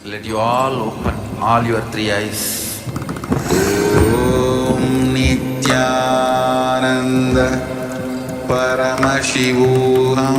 Let you all open all your three eyes. Om Nithyananda Paramashivoham.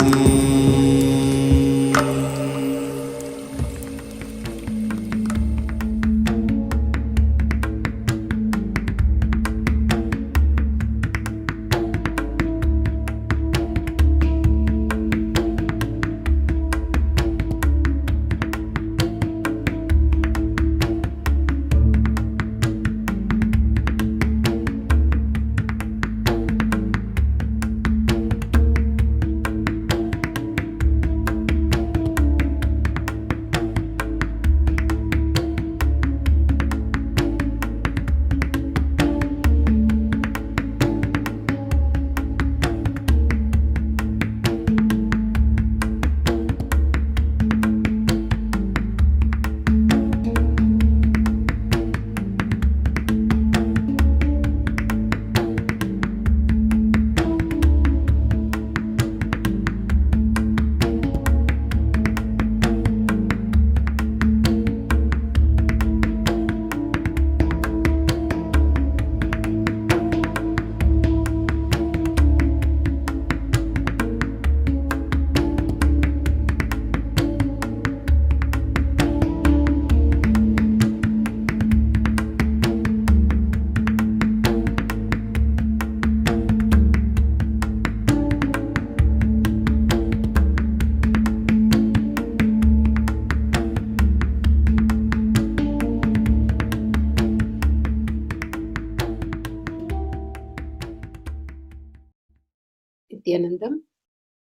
Nithyananda,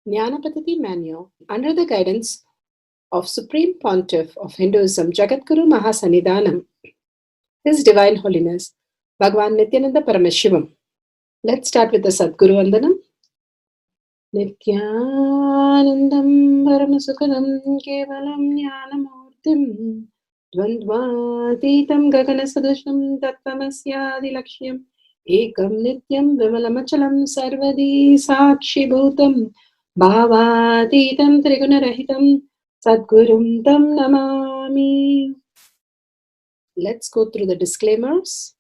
Jnana Paddhati Manual, under the guidance of Supreme Pontiff of Hinduism, Jagadguru Mahasannidhanam, His Divine Holiness, Bhagavan Nithyananda Paramashivam. Let's start with the Sadguru Vandanam. Nithyanandam Paramasukadam Kevalam Jnanamurtim Dvandvatitam Gaganasadusham Tattvamasyaadilakshya Ekam Nityam Vimalamachalam Sarvadi Sakshibhutam Bhavatitam Trigunarahitam Sadgurum Tam Namami. Let's go through the disclaimers.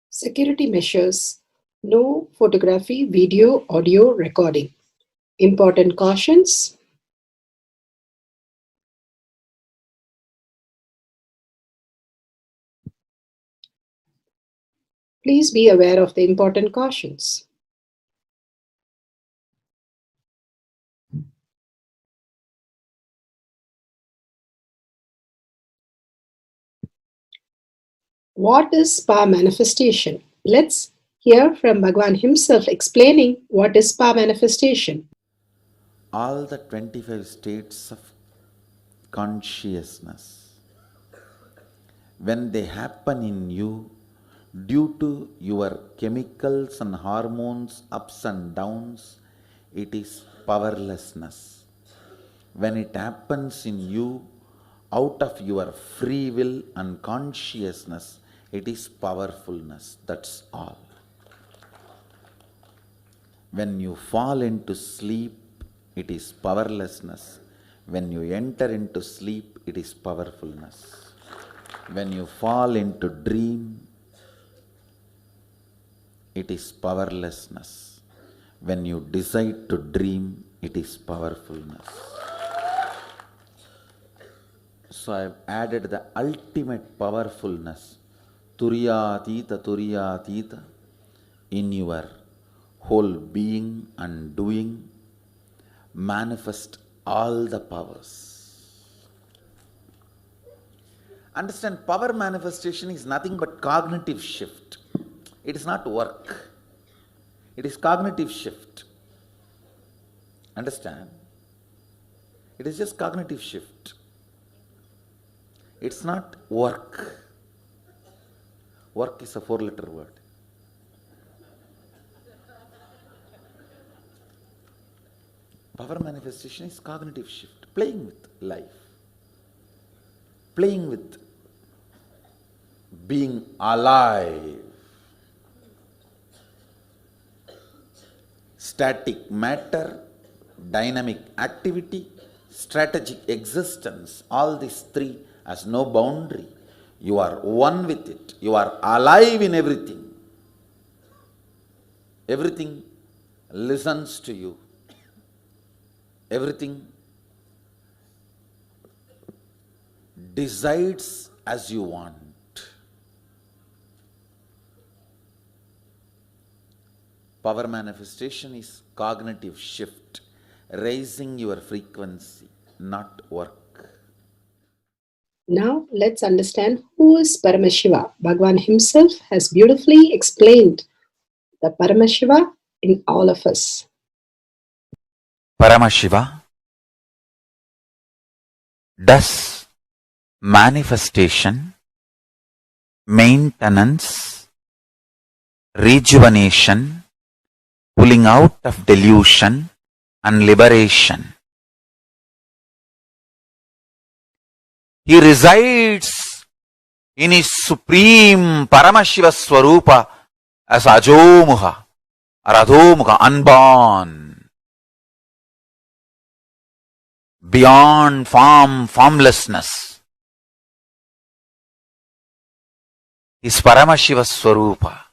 Security measures. No photography, video, audio recording. Important cautions. Please be aware of the important cautions. What is spa manifestation? Let's hear from Bhagavan himself explaining what is spa manifestation. All the 25 states of consciousness, when they happen in you due to your chemicals and hormones ups and downs, it is powerlessness. When it happens in you out of your free will and consciousness, it is powerfulness. That's all. When you fall into sleep, it is powerlessness. When you enter into sleep, it is powerfulness. When you fall into dream, it is powerlessness. When you decide to dream, it is powerfulness. So I have added the ultimate powerfulness, Turiyatita, in your whole being and doing. Manifest all the powers. Understand, power manifestation is nothing but cognitive shift. It is not work. It is cognitive shift. Understand? It is just cognitive shift. It's not work. Work is a 4-letter word. Power manifestation is cognitive shift, playing with life, playing with being alive. Static matter, dynamic activity, strategic existence, all these three has no boundary. You are one with it. You are alive in everything. Everything listens to you. Everything decides as you want. Power manifestation is cognitive shift, raising your frequency, not work. Now let's understand who is Paramashiva. Bhagavan himself has beautifully explained the Paramashiva in all of us. Paramashiva does manifestation, maintenance, rejuvenation, pulling out of delusion and liberation. He resides in his supreme Paramashiva Swarupa as Ajomuha or Adhomuha, unborn, beyond form, formlessness. Is Paramashiva Swarupa.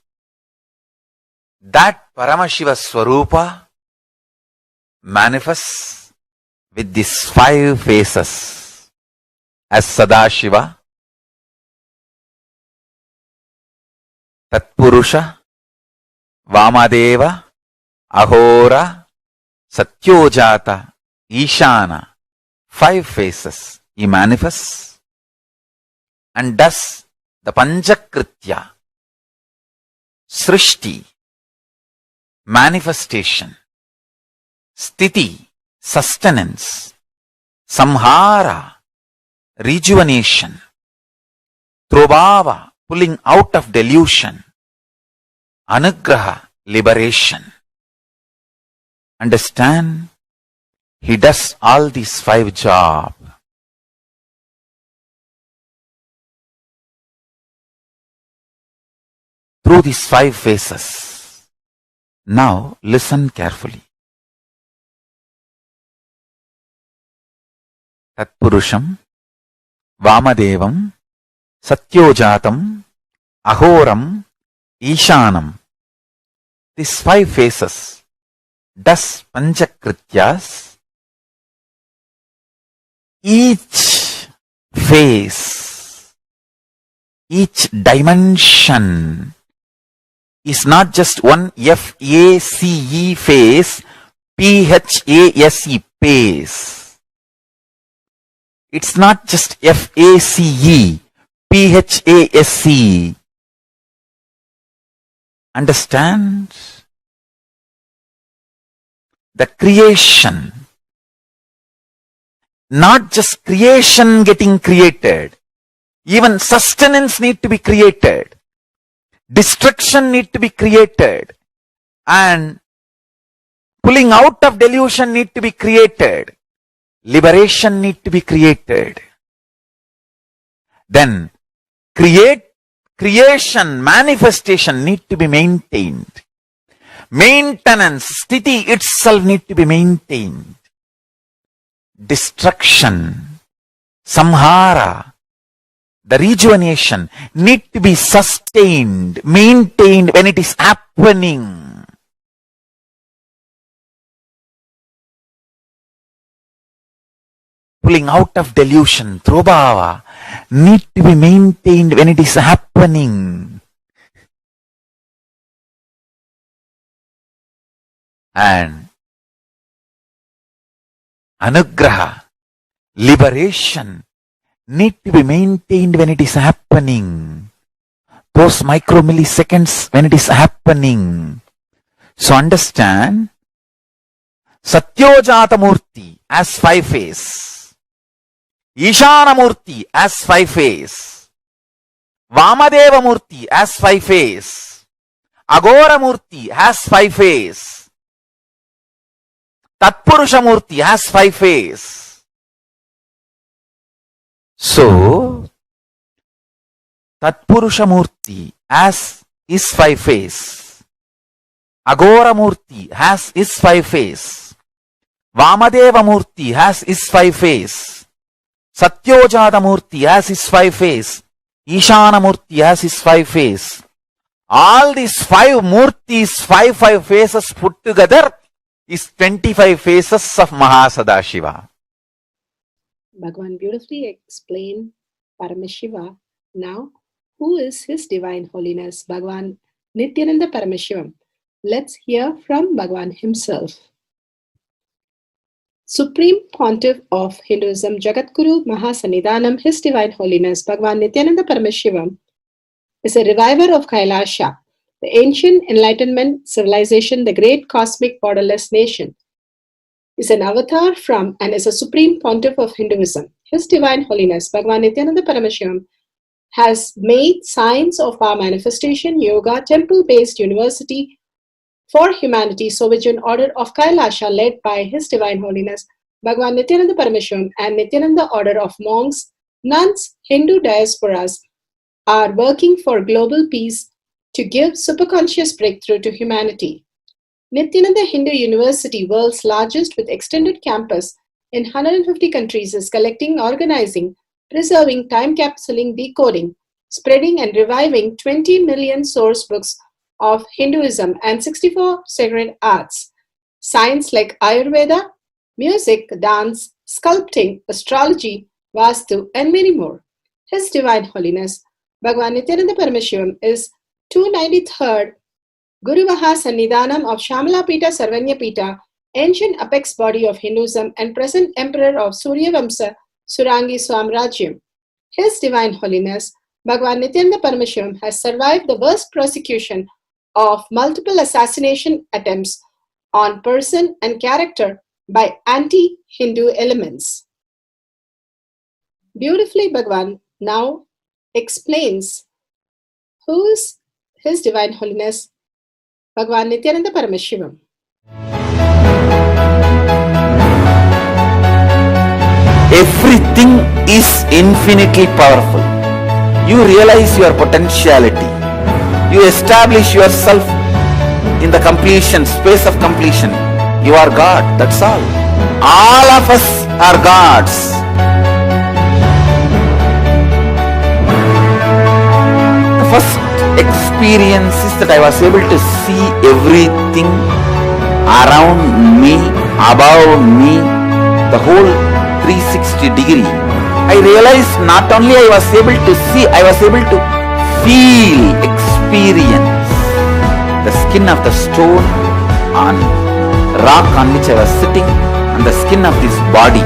That Paramashiva Swarupa manifests with these 5 faces as Sadashiva, Tatpurusha, Vamadeva, Ahora, Satyojata, Ishana. 5 faces he manifests and does the Panchakritya, Srishti, manifestation, Sthiti, sustenance, Samhara, rejuvenation, Trobhava, pulling out of delusion, Anugraha, liberation. Understand? He does all these 5 jobs. Through these 5 phases. Now listen carefully. Tatpurusham, Vamadevam, Satyojatam, Ahoram, Ishanam. These 5 phases does Panchakrityas. Each phase, each dimension is not just one F-A-C-E phase, P-H-A-S-E phase. It's not just F-A-C-E, P-H-A-S-E. Understand? The creation, not just creation getting created, even sustenance need to be created. Destruction need to be created, and pulling out of delusion need to be created. Liberation need to be created. Then creation, manifestation need to be maintained. Maintenance, sthiti itself need to be maintained. Destruction, samhara, the rejuvenation need to be sustained, maintained when it is happening. Pulling out of delusion, Trobhava, need to be maintained when it is happening. And Anugraha, liberation, need to be maintained when it is happening. Those micromilliseconds when it is happening. So understand, Satyojata Murti as 5 phase, Ishana Murti as 5 phase, Vamadeva Murti as 5 phase, Agora Murti has 5 phase, Tatpurusha Murti has 5 phase. So, Tatpurusha Murti as is 5 phase, Agora Murti has is 5 phase, Vamadeva Murti has his 5 face. Satyojata Murti has his 5 face. Ishana Murti has his 5 face. All these 5 Murtis, 5 faces put together is 25 faces of Mahasadashiva. Bhagavan beautifully explained Paramashiva. Now, who is His Divine Holiness, Bhagavan Nithyananda Paramashivam? Let's hear from Bhagavan himself. Supreme Pontiff of Hinduism, Jagadguru Mahasannidhanam, His Divine Holiness, Bhagavan Nithyananda Paramashivam, is a reviver of Kailasha, the ancient enlightenment civilization, the great cosmic borderless nation. Is an avatar from and is a supreme pontiff of Hinduism. His Divine Holiness, Bhagavan Nithyananda Paramashivam, has made science of our manifestation, yoga, temple-based university for humanity, Sovereign Order of Kailasha, led by His Divine Holiness, Bhagavan Nithyananda Paramashivam, and Nithyananda Order of Monks, Nuns, Hindu diasporas, are working for global peace to give superconscious breakthrough to humanity. Nithyananda Hindu University, world's largest with extended campus in 150 countries, is collecting, organizing, preserving, time-capsuling, decoding, spreading and reviving 20 million source books of Hinduism and 64 sacred arts, science like Ayurveda, music, dance, sculpting, astrology, Vastu, and many more. His Divine Holiness, Bhagavan Nithyananda Paramashivam, is 293rd Guru Mahasannidhanam of Shamalapita Sarvanyapita, ancient apex body of Hinduism and present emperor of Suryavamsa Surangi Swamrajyam. His Divine Holiness, Bhagavan Nithyananda Paramashivam, has survived the worst persecution of multiple assassination attempts on person and character by anti-Hindu elements. Beautifully, Bhagavan now explains who is His Divine Holiness, Bhagavan Nithyananda Paramashivam. Everything is infinitely powerful. You realize your potentiality. You establish yourself in the completion, space of completion. You are God, that's all. All of us are gods. The first experience is that I was able to see everything around me, above me, the whole 360 degree. I realized not only I was able to see, I was able to feel, experience the skin of the stone on rock on which I was sitting and the skin of this body.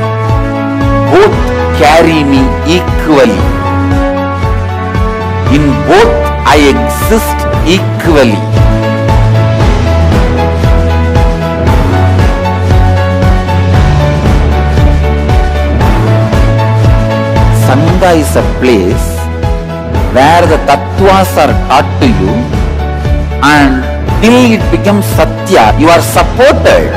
Both carry me equally. In both I exist equally. Sangha is a place where the tattvas are taught to you, and till it becomes satya, you are supported.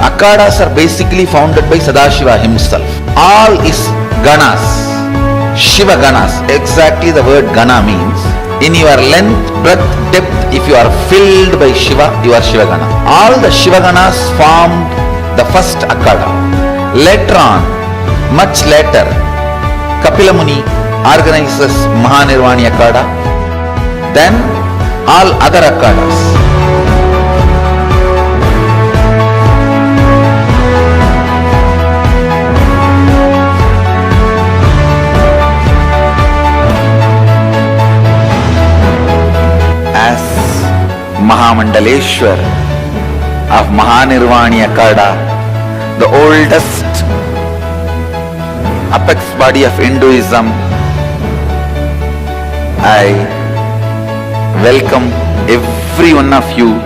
Akhadas are basically founded by Sadashiva himself. All is ganas, Shiva ganas. Exactly the word gana means. In your length, breadth, depth, if you are filled by Shiva, you are Shiva gana. All the Shiva ganas formed the first Akhada. Later on, much later, Kapila Muni organizes Mahanirvani Akhada. Then all other Akhadas. Mahamandaleshwar of Mahanirvani Akhada, the oldest apex body of Hinduism, I welcome every one of you.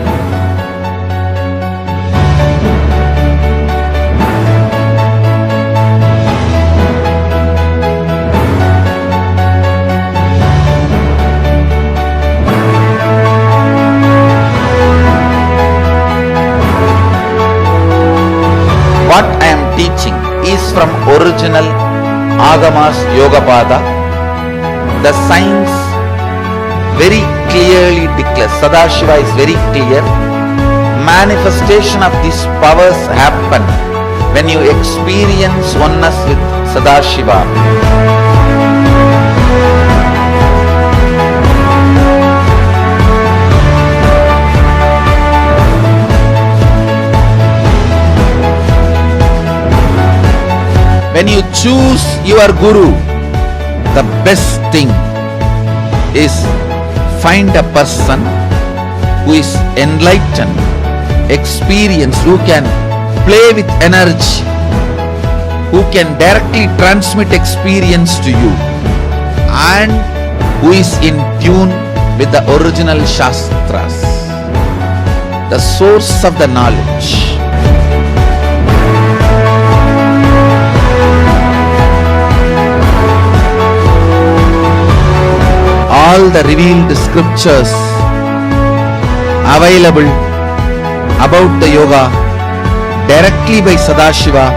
What I am teaching is from original Agamas Yogapada, the science very clearly declares, Sadashiva is very clear, manifestation of these powers happen when you experience oneness with Sadashiva. When you choose your Guru, the best thing is find a person who is enlightened, experienced, who can play with energy, who can directly transmit experience to you, and who is in tune with the original Shastras, the source of the knowledge. All the revealed scriptures available about the yoga directly by Sadashiva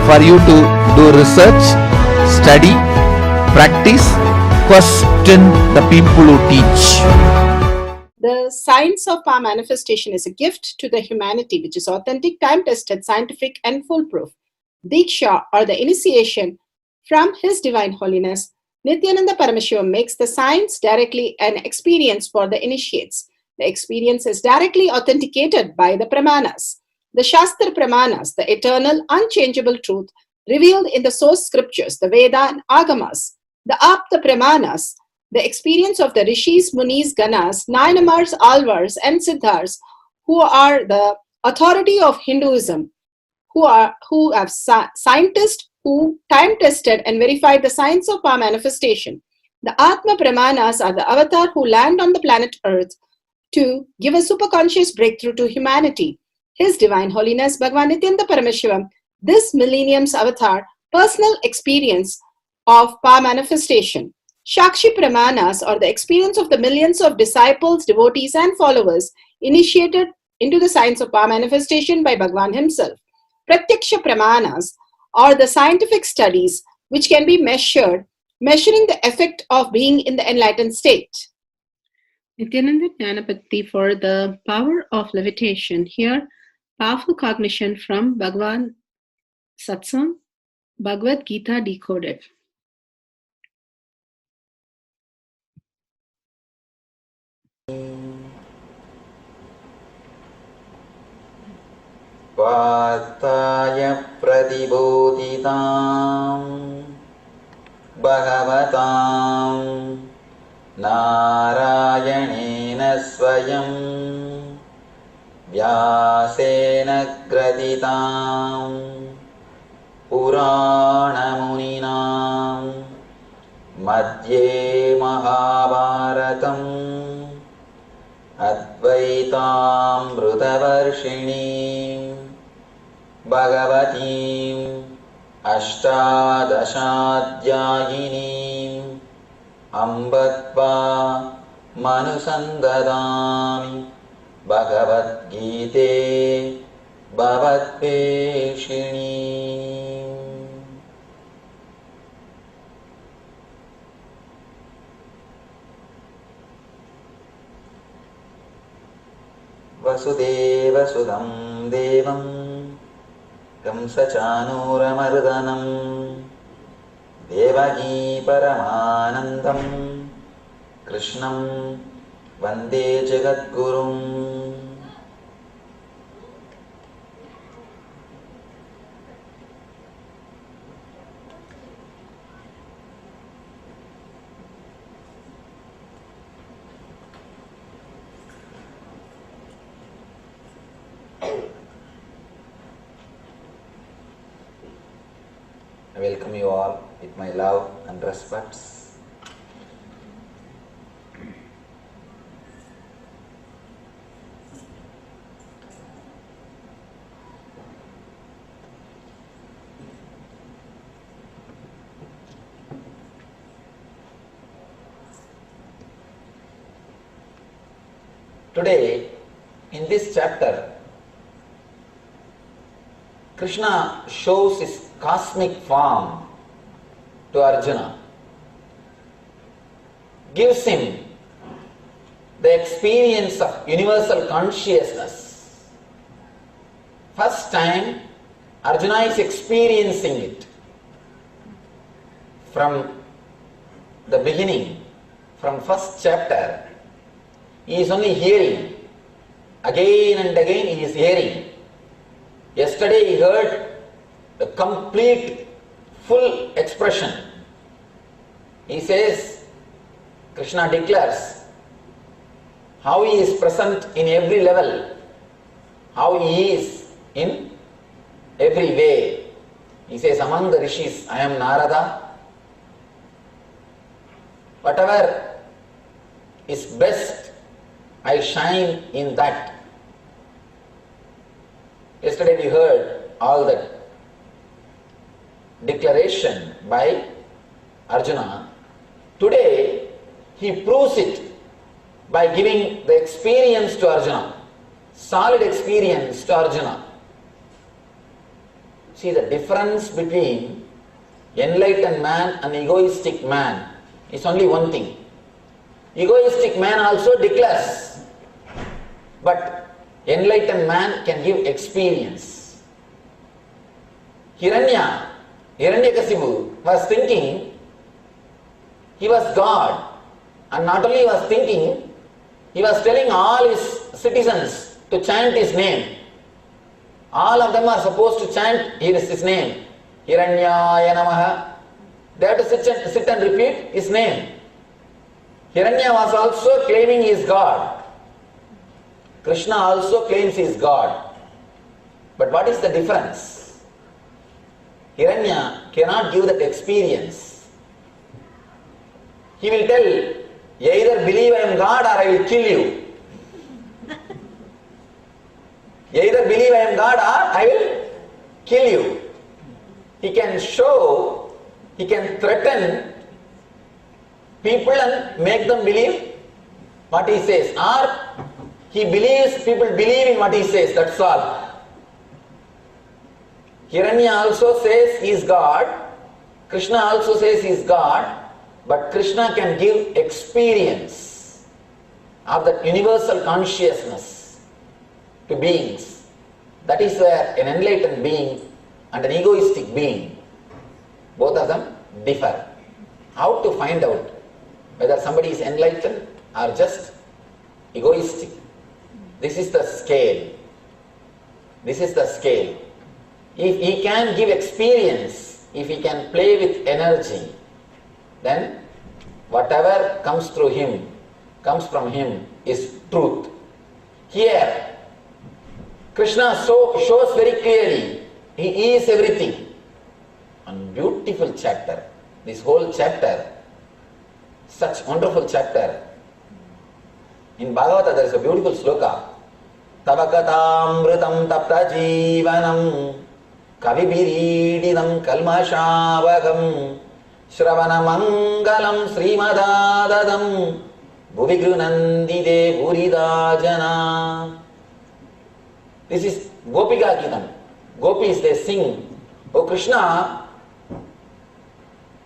for you to do research, study, practice, question the people who teach. The science of power manifestation is a gift to the humanity which is authentic, time-tested, scientific and foolproof. Diksha, or the initiation from His Divine Holiness, Nithyananda Paramashivam, makes the science directly an experience for the initiates. The experience is directly authenticated by the Pramanas. The Shastra Pramanas, the eternal, unchangeable truth revealed in the source scriptures, the Veda and Agamas. The Apta Pramanas, the experience of the Rishis, Munis, Ganas, Nayanamars, Alvars and Siddhars, who are the authority of Hinduism, who have scientists who time-tested and verified the science of power manifestation. The Atma Pramanas are the avatar who land on the planet Earth to give a superconscious breakthrough to humanity. His Divine Holiness Bhagavan Nithyananda Paramashivam, this millennium's avatar, personal experience of power manifestation. Shakti Pramanas, or the experience of the millions of disciples, devotees and followers initiated into the science of power manifestation by Bhagavan himself. Pratyaksha Pramanas, or the scientific studies which can be measuring the effect of being in the enlightened state. Nithyananda Jnana Paddhati for the power of levitation. Here, powerful cognition from Bhagavan Satsang, Bhagavad Gita decoded. Partaya pradibodhitam bhagavatam narayanena swayam vyasena graditam puranamuninam madhye mahabharatam advaitamrutavarshini Bhagavatim Ashtadashadhyayinim Ambatva Manusandadami Bhagavad Gite Bhavatveshini. Vasudeva Sudam Devam Kamsachanuramardanam Devaki Paramanandam Krishnam Vande Jagadgurum. I welcome you all with my love and respects. Today, in this chapter, Krishna shows his cosmic form to Arjuna. gives him the experience of universal consciousness. First time Arjuna is experiencing it. From the beginning, from first chapter, he is only hearing. Again and again he is hearing. Yesterday he heard the complete, full expression. He says, Krishna declares how he is present in every level, how he is in every way. He says, among the rishis, I am Narada. Whatever is best, I shine in that. Yesterday we heard all that declaration by Arjuna. Today he proves it by giving the experience to Arjuna, solid experience to Arjuna. See the difference between enlightened man and egoistic man is only one thing. Egoistic man also declares, but enlightened man can give experience. Hiranyakasipu was thinking he was God, and not only was thinking, he was telling all his citizens to chant his name. All of them are supposed to chant his name. Hiranyaya Namaha. They have to sit and repeat his name. Hiranya was also claiming he is God. Krishna also claims he is God. But what is the difference? Hiranya cannot give that experience. He will tell, either believe I am God or I will kill you. Either believe I am God or I will kill you. He can show, he can threaten people and make them believe what he says. Or he believes people believe in what he says, that's all. Hiranya also says he is God. Krishna also says he is God. But Krishna can give experience of that universal consciousness to beings. That is where an enlightened being and an egoistic being, both of them differ. How to find out whether somebody is enlightened or just egoistic? This is the scale. This is the scale. If he can give experience, if he can play with energy, then whatever comes through him, comes from him, is truth. Here, Krishna shows very clearly, he is everything. And beautiful chapter, this whole chapter, such wonderful chapter. In Bhagavata there is a beautiful sloka. Tavakatamritam tapta jivanam kavibirididam kalmashavagam Shravana mangalam srimadadadam bhuvigrunandide bhuridajana. This is Gopika Gitam. Gopis, they sing, O Krishna,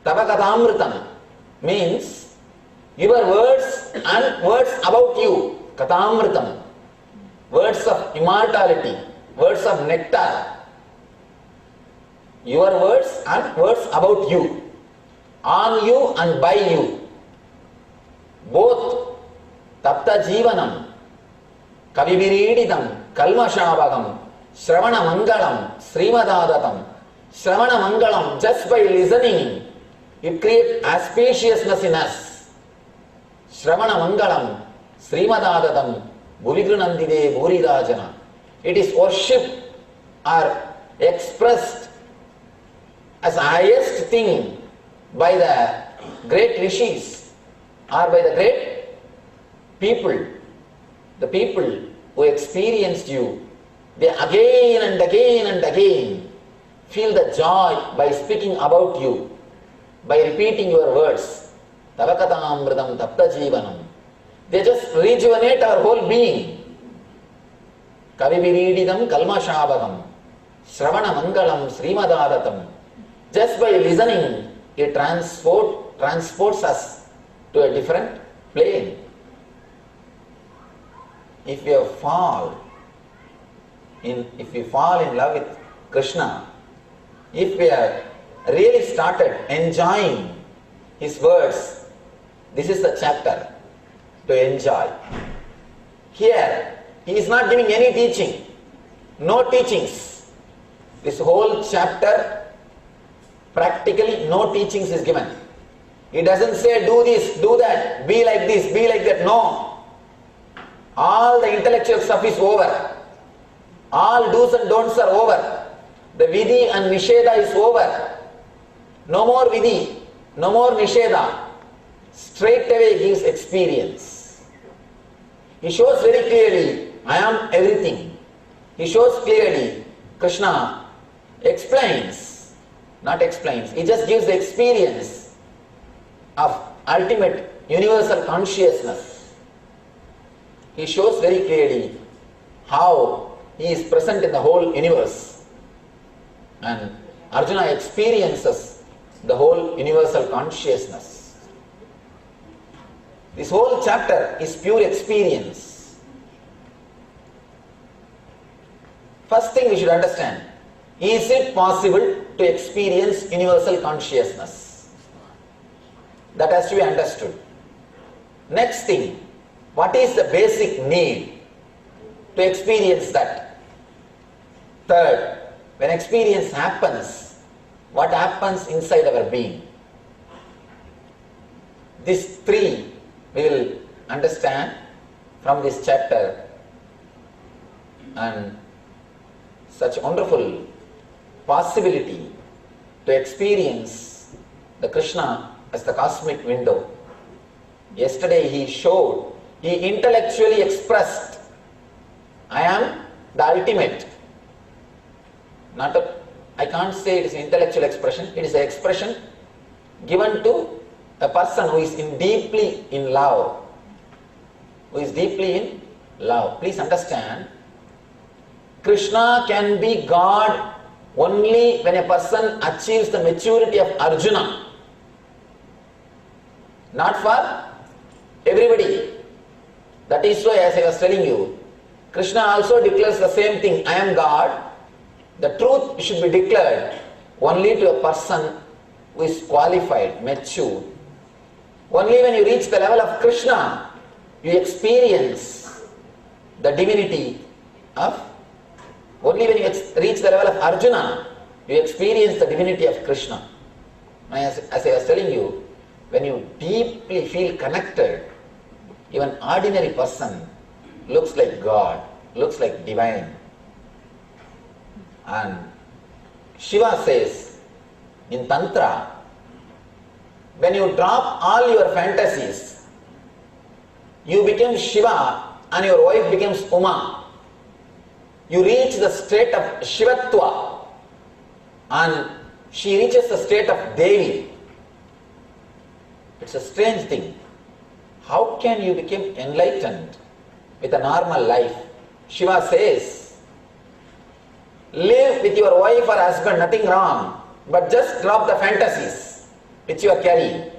Tavakatamritam means your words and words about you. Katamritam. Words of immortality. Words of nectar. Your words and words about you. On you and by you. Both tapta jivanam, kavivirididam, kalmashavagam, shravana mangalam, srimadadatam. Shravana mangalam, just by listening, it creates auspiciousness in us. Shravana mangalam, srimadadatam, bhuvigrunandide bhuridajana. It is worshipped or expressed as the highest thing by the great rishis or by the great people, the people who experienced you. They again and again and again feel the joy by speaking about you, by repeating your words. Tavakatamritam tapta jivanam. They just rejuvenate our whole being. Kavivirididam kalmashavagam, shravana mangalam srimadadatam. Just by listening, it transports us to a different plane. If we fall in love with Krishna, if we have really started enjoying his words, this is the chapter to enjoy. Here, he is not giving any teaching, no teachings. This whole chapter, practically no teachings is given. He doesn't say do this, do that, be like this, be like that. No. All the intellectual stuff is over. All do's and don'ts are over. The vidhi and nisheda is over. No more vidhi, no more nisheda. Straight away gives experience. He shows very clearly, I am everything. He shows clearly, Krishna explains, not explains, he just gives the experience of ultimate universal consciousness. He shows very clearly how he is present in the whole universe. And Arjuna experiences the whole universal consciousness. This whole chapter is pure experience. First thing we should understand, is it possible to experience universal consciousness? That has to be understood. Next thing, what is the basic need to experience that? Third, when experience happens, what happens inside our being? These three we will understand from this chapter, and such wonderful possibility to experience the Krishna as the cosmic window. Yesterday he intellectually expressed, I am the ultimate. I can't say it is an intellectual expression, it is an expression given to a person who is deeply in love. Please understand, Krishna can be God only when a person achieves the maturity of Arjuna. Not for everybody. That is why, as I was telling you, Krishna also declares the same thing, I am God. The truth should be declared only to a person who is qualified, mature. Only when you reach the level of Krishna, you experience the divinity of, only when you reach the level of Arjuna, you experience the divinity of Krishna. As I was telling you, when you deeply feel connected, even ordinary person looks like God, looks like divine. And Shiva says in Tantra, when you drop all your fantasies, you become Shiva and your wife becomes Uma. You reach the state of Shivatva and she reaches the state of Devi. It's a strange thing. How can you become enlightened with a normal life? Shiva says, live with your wife or husband, nothing wrong, but just drop the fantasies which you are carrying.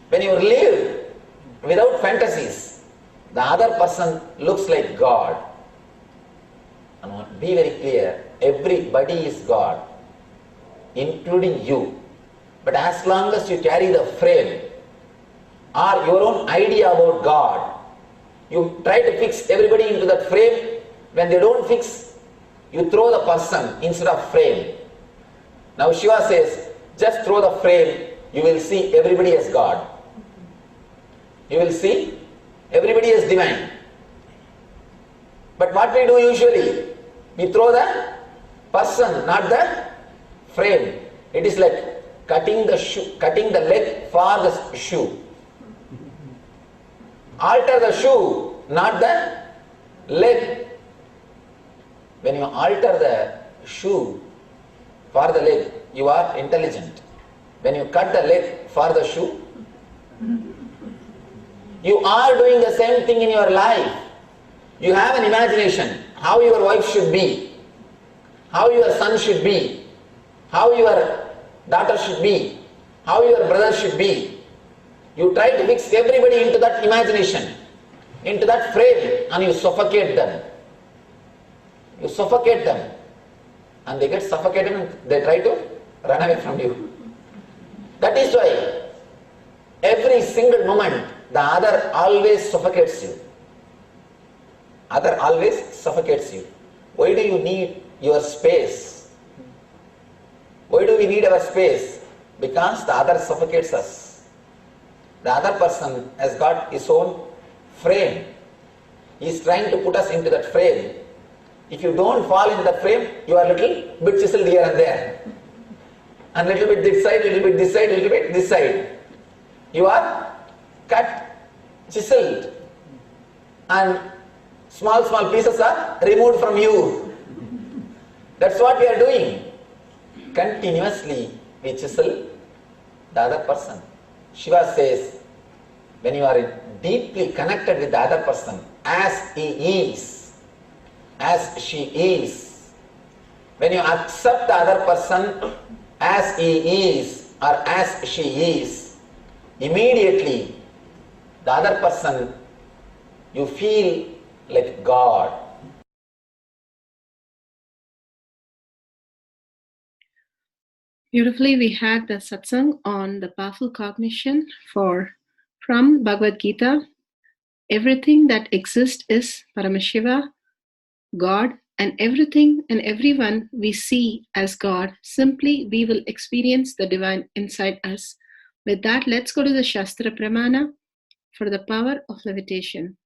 When you live without fantasies, the other person looks like God. And be very clear, everybody is God, including you. But as long as you carry the frame or your own idea about God, you try to fix everybody into that frame. When they don't fix, you throw the person instead of frame. Now Shiva says, just throw the frame, you will see everybody as God. You will see everybody as divine. But what we do usually, we throw the person, not the frame. It is like cutting the leg for the shoe. Alter the shoe, not the leg. When you alter the shoe for the leg, you are intelligent. When you cut the leg for the shoe, you are doing the same thing in your life. You have an imagination, how your wife should be, how your son should be, how your daughter should be, how your brother should be. You try to fix everybody into that imagination, into that frame, and you suffocate them. You suffocate them. And they get suffocated and they try to run away from you. That is why every single moment the other always suffocates you. Other always suffocates you. Why do you need your space? Why do we need our space? Because the other suffocates us. The other person has got his own frame. He is trying to put us into that frame. If you don't fall in that frame, you are a little bit chiseled here and there. And little bit this side, little bit this side, little bit this side. You are cut, chiseled, and small pieces are removed from you. That's what we are doing. Continuously we chisel the other person. Shiva says, when you are deeply connected with the other person, as he is, as she is, when you accept the other person as he is or as she is, immediately the other person, you feel like God. Beautifully, we had the satsang on the powerful cognition from Bhagavad Gita. Everything that exists is Paramashiva, God, and everything and everyone we see as God. Simply, we will experience the divine inside us. With that, let's go to the Shastra Pramana for the power of levitation.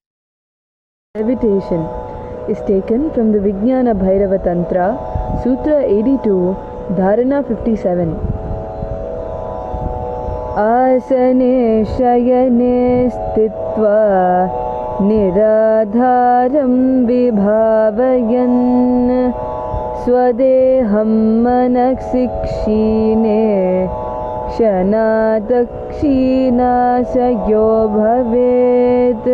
Levitation is taken from the Vijnana Bhairava Tantra, Sutra 82, Dharana 57. Asane shayane stitva niradharam vibhavayan swadeham manaksikshine shanadakshina sayo bhavet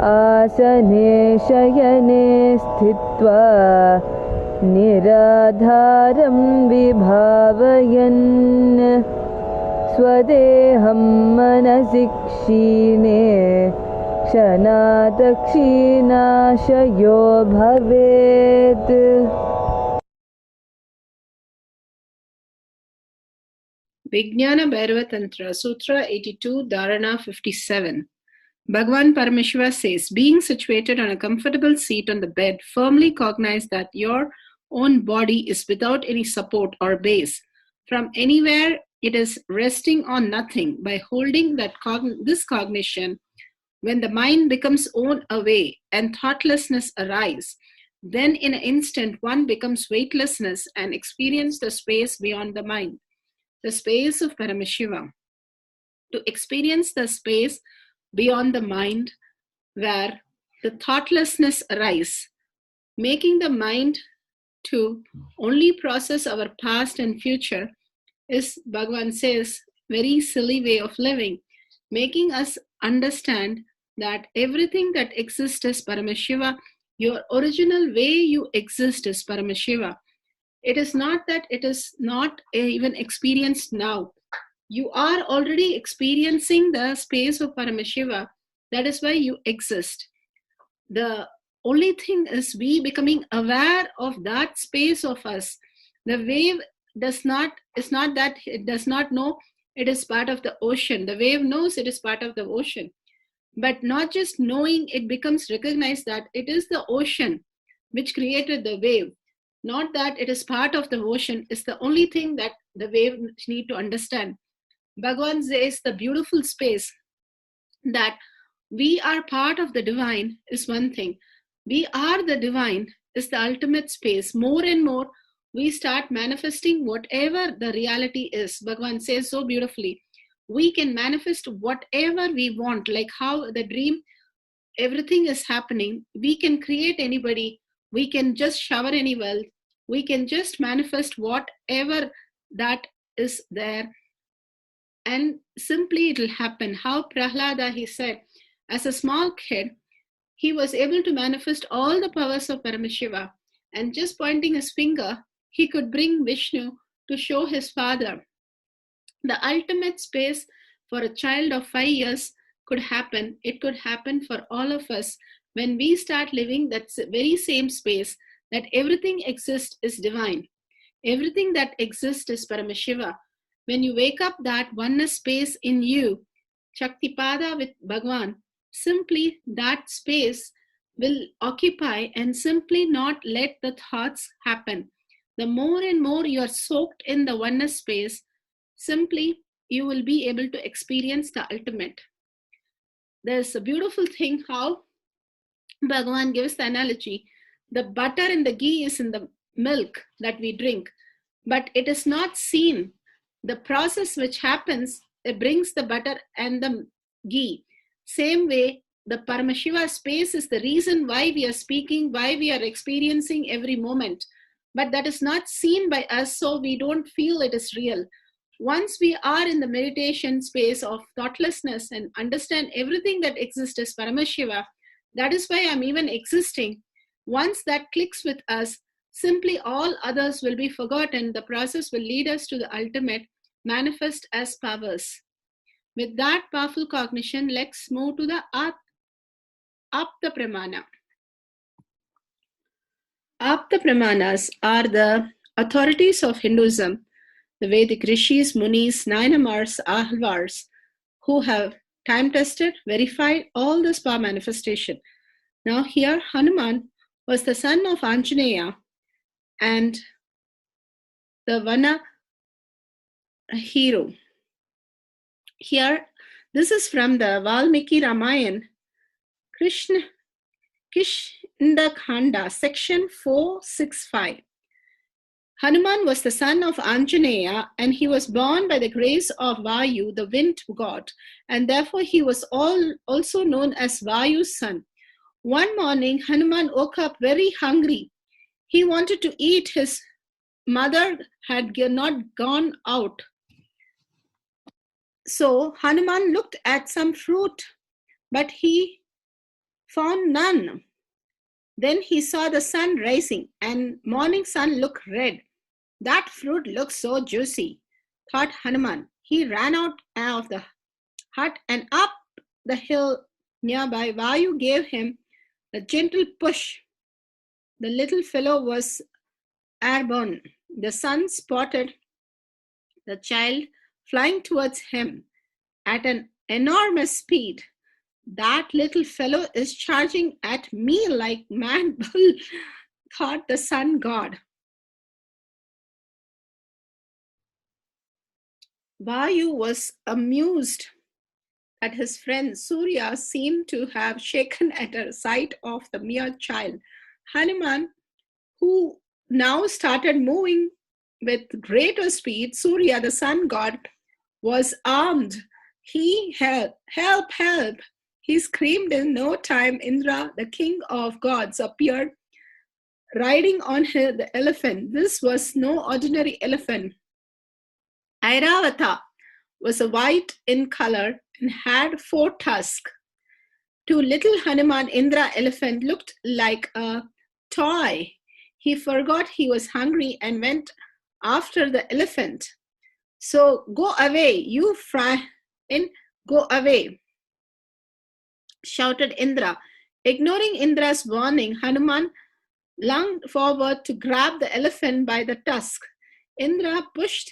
asane shayane stitva niradharam vibhavayan swadeham manasikshine shanadakshina shayo bhavet. Vijnana Bhairava Tantra, Sutra 82, Dharana 57. Bhagavan Parameshwara says, being situated on a comfortable seat on the bed, firmly cognize that your own body is without any support or base. From anywhere, it is resting on nothing. By holding that this cognition, when the mind becomes worn away and thoughtlessness arise, then in an instant one becomes weightlessness and experience the space beyond the mind, the space of Paramashiva. To experience the space beyond the mind where the thoughtlessness arise, making the mind to only process our past and future is, Bhagavan says, very silly way of living, making us understand that everything that exists is Paramashiva. Your original way you exist is Paramashiva. It is not that it is not even experienced now. You are already experiencing the space of Paramashiva. That is why you exist. The only thing is we becoming aware of that space of us. The wave is not that it does not know it is part of the ocean. The wave knows it is part of the ocean. But not just knowing, it becomes recognized that it is the ocean which created the wave. Not that it is part of the ocean is the only thing that the wave need to understand. Bhagavan says the beautiful space that we are part of the divine is one thing. We are the divine is the ultimate space. More and more we start manifesting whatever the reality is. Bhagavan says so beautifully, we can manifest whatever we want, like how the dream, everything is happening. We can create anybody. We can just shower any wealth. We can just manifest whatever that is there. And simply it will happen. How Prahlada, he said, as a small kid, he was able to manifest all the powers of Paramashiva. And just pointing his finger, he could bring Vishnu to show his father. The ultimate space for a child of 5 years could happen, it could happen for all of us when we start living that very same space that everything exists is divine. Everything that exists is Paramashiva. When you wake up that oneness space in you, Shakti Pada with Bhagwan, simply that space will occupy and simply not let the thoughts happen. The more and more you are soaked in the oneness space, simply you will be able to experience the ultimate. There's a beautiful thing how Bhagavan gives the analogy. The butter and the ghee is in the milk that we drink, but it is not seen. The process which happens, it brings the butter and the ghee. Same way, the Paramashiva space is the reason why we are speaking, why we are experiencing every moment. But that is not seen by us, so we don't feel it is real. Once we are in the meditation space of thoughtlessness and understand everything that exists is Paramashiva, that is why I'm even existing. Once that clicks with us, simply all others will be forgotten. The process will lead us to the ultimate, manifest as powers. With that powerful cognition, let's move to the Apta Pramana. Apta Pramanas are the authorities of Hinduism, the Vedic rishis, munis, Nayanamars, Ahvars, who have time-tested, verified all this power manifestation. Now here, Hanuman was the son of Anjaneya and the Vana hero. Here, this is from the Valmiki Ramayana, Kishkinda Khanda, section 465. Hanuman was the son of Anjaneya, and he was born by the grace of Vayu, the wind god, and therefore he was also known as Vayu's son. One morning, Hanuman woke up very hungry. He wanted to eat. His mother had not gone out. So Hanuman looked at some fruit, but he found none. Then he saw the sun rising, and morning sun looked red. That fruit looks so juicy, thought Hanuman. He ran out of the hut and up the hill nearby. Vayu gave him a gentle push. The little fellow was airborne. The sun spotted the child flying towards him at an enormous speed. That little fellow is charging at me like mad bull, thought the sun god. Vayu was amused that his friend Surya seemed to have shaken at the sight of the mere child. Hanuman, who now started moving with greater speed, Surya, the sun god, was armed. He help, help. He screamed. In no time, Indra, the king of gods, appeared riding on the elephant. This was no ordinary elephant. Airavata was a white in color and had 4 tusks. To little Hanuman, Indra elephant looked like a toy. He forgot he was hungry and went after the elephant. So go away, you friend, go away, shouted Indra. Ignoring Indra's warning, Hanuman lunged forward to grab the elephant by the tusk. Indra pushed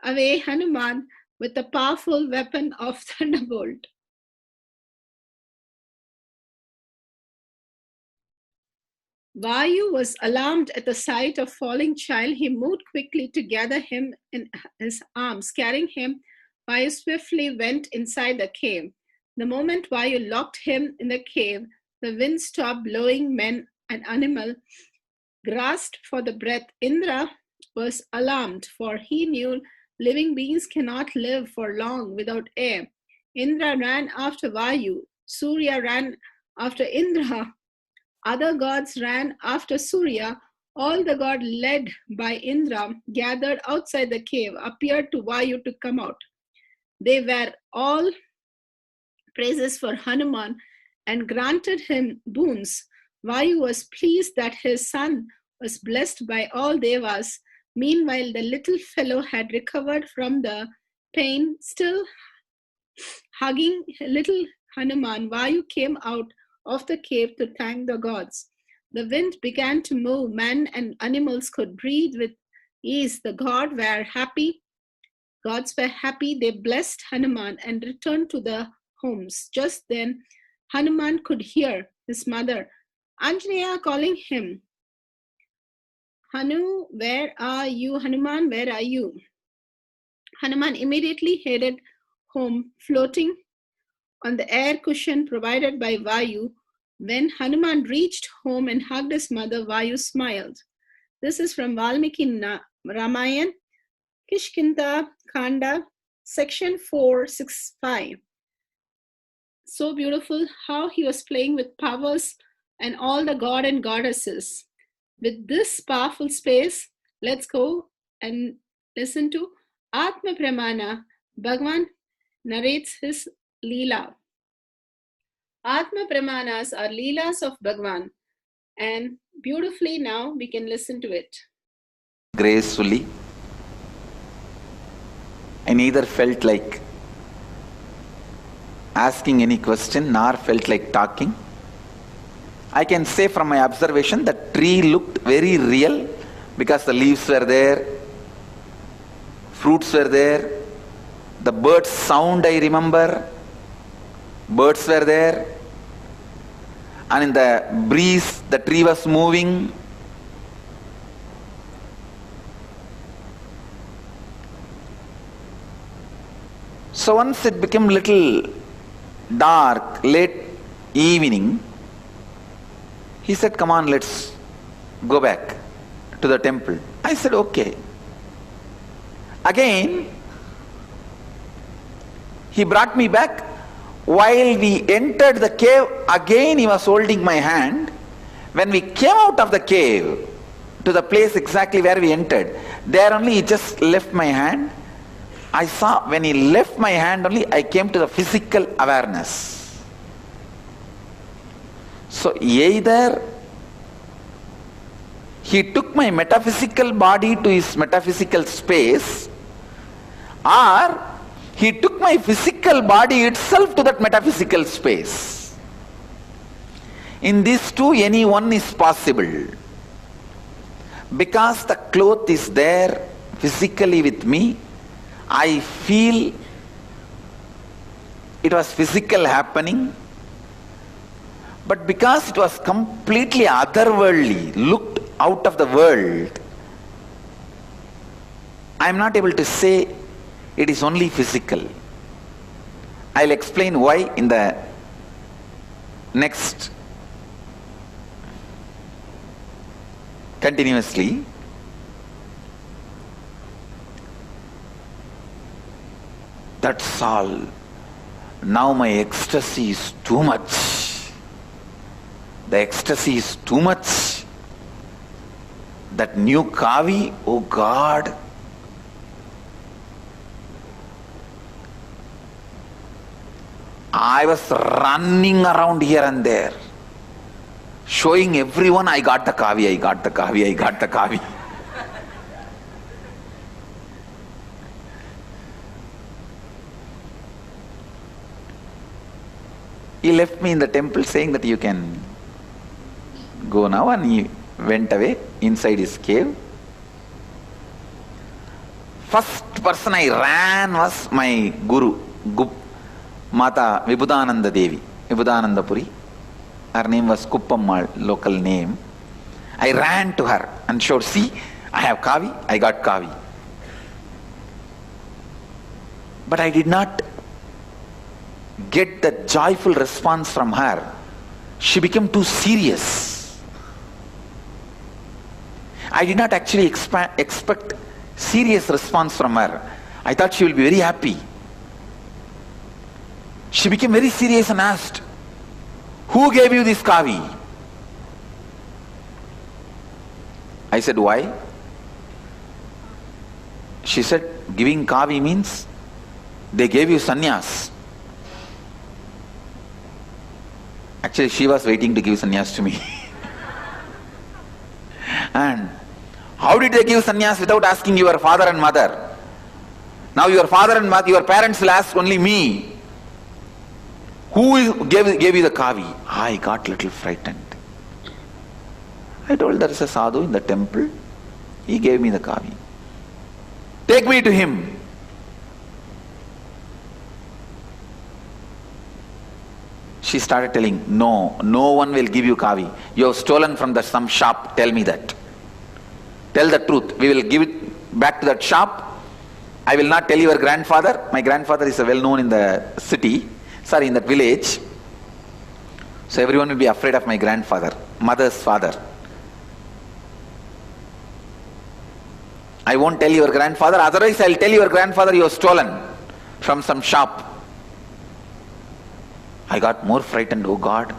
away Hanuman with the powerful weapon of thunderbolt. Vayu was alarmed at the sight of falling child. He moved quickly to gather him in his arms. Carrying him, Vayu swiftly went inside the cave. The moment Vayu locked him in the cave, the wind stopped blowing. Men and animal grasped for the breath. Indra was alarmed, for he knew living beings cannot live for long without air. Indra ran after Vayu. Surya ran after Indra. Other gods ran after Surya. All the gods led by Indra gathered outside the cave, appeared to Vayu to come out. They were all praises for Hanuman and granted him boons. Vayu was pleased that his son was blessed by all devas. Meanwhile, the little fellow had recovered from the pain. Still, Hugging little Hanuman, Vayu came out of the cave to thank the gods. The wind began to move. Men and animals could breathe with ease. The gods were happy. They blessed Hanuman and returned to their homes. Just then, Hanuman could hear his mother, Anjaneya, calling him. Hanu, where are you? Hanuman, where are you? Hanuman immediately headed home, floating on the air cushion provided by Vayu. When Hanuman reached home and hugged his mother, Vayu smiled. This is from Valmiki Ramayan, Kishkinda Khanda, section 465. So beautiful how he was playing with powers and all the god and goddesses. With this powerful space, let's go and listen to Atma Pramana. Bhagavan narrates his Leela. Atma Pramanas are Leelas of Bhagavan, and beautifully now we can listen to it. Gracefully. I neither felt like asking any question nor felt like talking. I can say from my observation that tree looked very real because the leaves were there, fruits were there, the bird's sound I remember, birds were there, and in the breeze the tree was moving. So once it became little dark, late evening, he said, come on, let's go back to the temple. I said, okay. Again, he brought me back. While we entered the cave, again he was holding my hand. When we came out of the cave to the place exactly where we entered, there only he just left my hand. I saw when he left my hand only, I came to the physical awareness. So either he took my metaphysical body to his metaphysical space, or he took my physical body itself to that metaphysical space. In these two, any one is possible. Because the cloth is there physically with me, I feel it was physical happening. But because it was completely otherworldly, looked out of the world, I am not able to say it is only physical. I'll explain why in the next continuously. That's all. Now my ecstasy is too much. The ecstasy is too much. That new kavi, oh God. I was running around here and there, showing everyone I got the kavi, I got the kavi, I got the kavi. He left me in the temple saying that you can go now, and he went away inside his cave. First person I ran was my guru, Mata Vibhudananda Devi, Vibhudananda Puri. Her name was Kuppammal, local name. I ran to her and showed, see, I have kavi, I got kavi. But I did not get the joyful response from her. She became too serious. I did not actually expect serious response from her. I thought she will be very happy. She became very serious and asked, who gave you this kavi? I said, why? She said, giving kavi means they gave you sannyas. Actually, she was waiting to give sannyas to me. And how did they give sannyas without asking your father and mother? Now your father and mother, your parents will ask only me. gave you the kavi? I got little frightened. I told there is a sadhu in the temple. He gave me the kavi. Take me to him. She started telling, no one will give you kavi. You have stolen from some shop. Tell me that. Tell the truth. We will give it back to that shop. I will not tell your grandfather. My grandfather is well known in the city. In that village. So everyone will be afraid of my grandfather, mother's father. I won't tell your grandfather, otherwise I'll tell your grandfather you have stolen from some shop. I got more frightened. Oh God,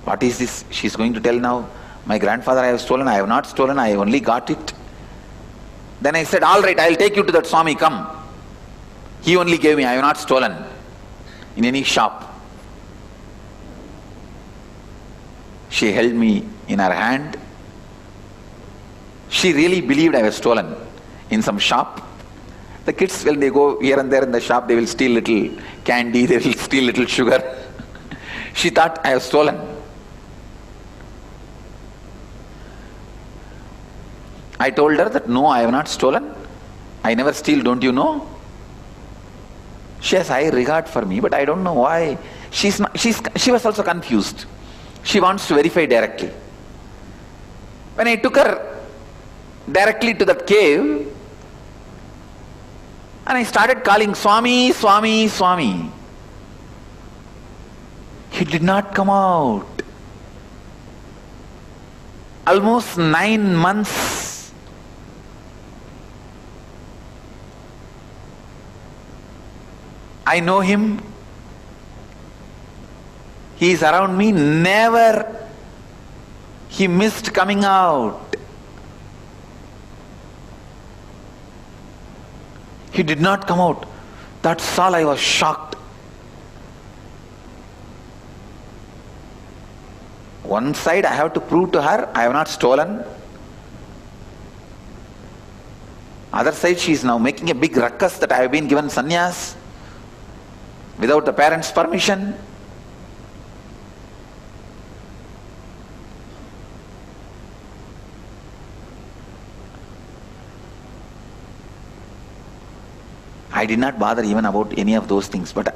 what is this? She's going to tell now, my grandfather I have stolen. I have not stolen, I only got it. Then I said, all right, I'll take you to that Swami, come. He only gave me, I have not stolen in any shop. She held me in her hand. She really believed I was stolen in some shop. The kids, when they go here and there in the shop, they will steal little candy, they will steal little sugar. She thought I have stolen. I told her that no, I have not stolen. I never steal, don't you know? She has high regard for me, but I don't know why. She was also confused. She wants to verify directly. When I took her directly to that cave, and I started calling Swami, Swami, Swami, he did not come out. Almost 9 months. I know him. He is around me. Never he missed coming out. He did not come out. That's all. I was shocked. One side I have to prove to her I have not stolen. Other side she is now making a big ruckus that I have been given sannyas without the parents' permission. I did not bother even about any of those things, but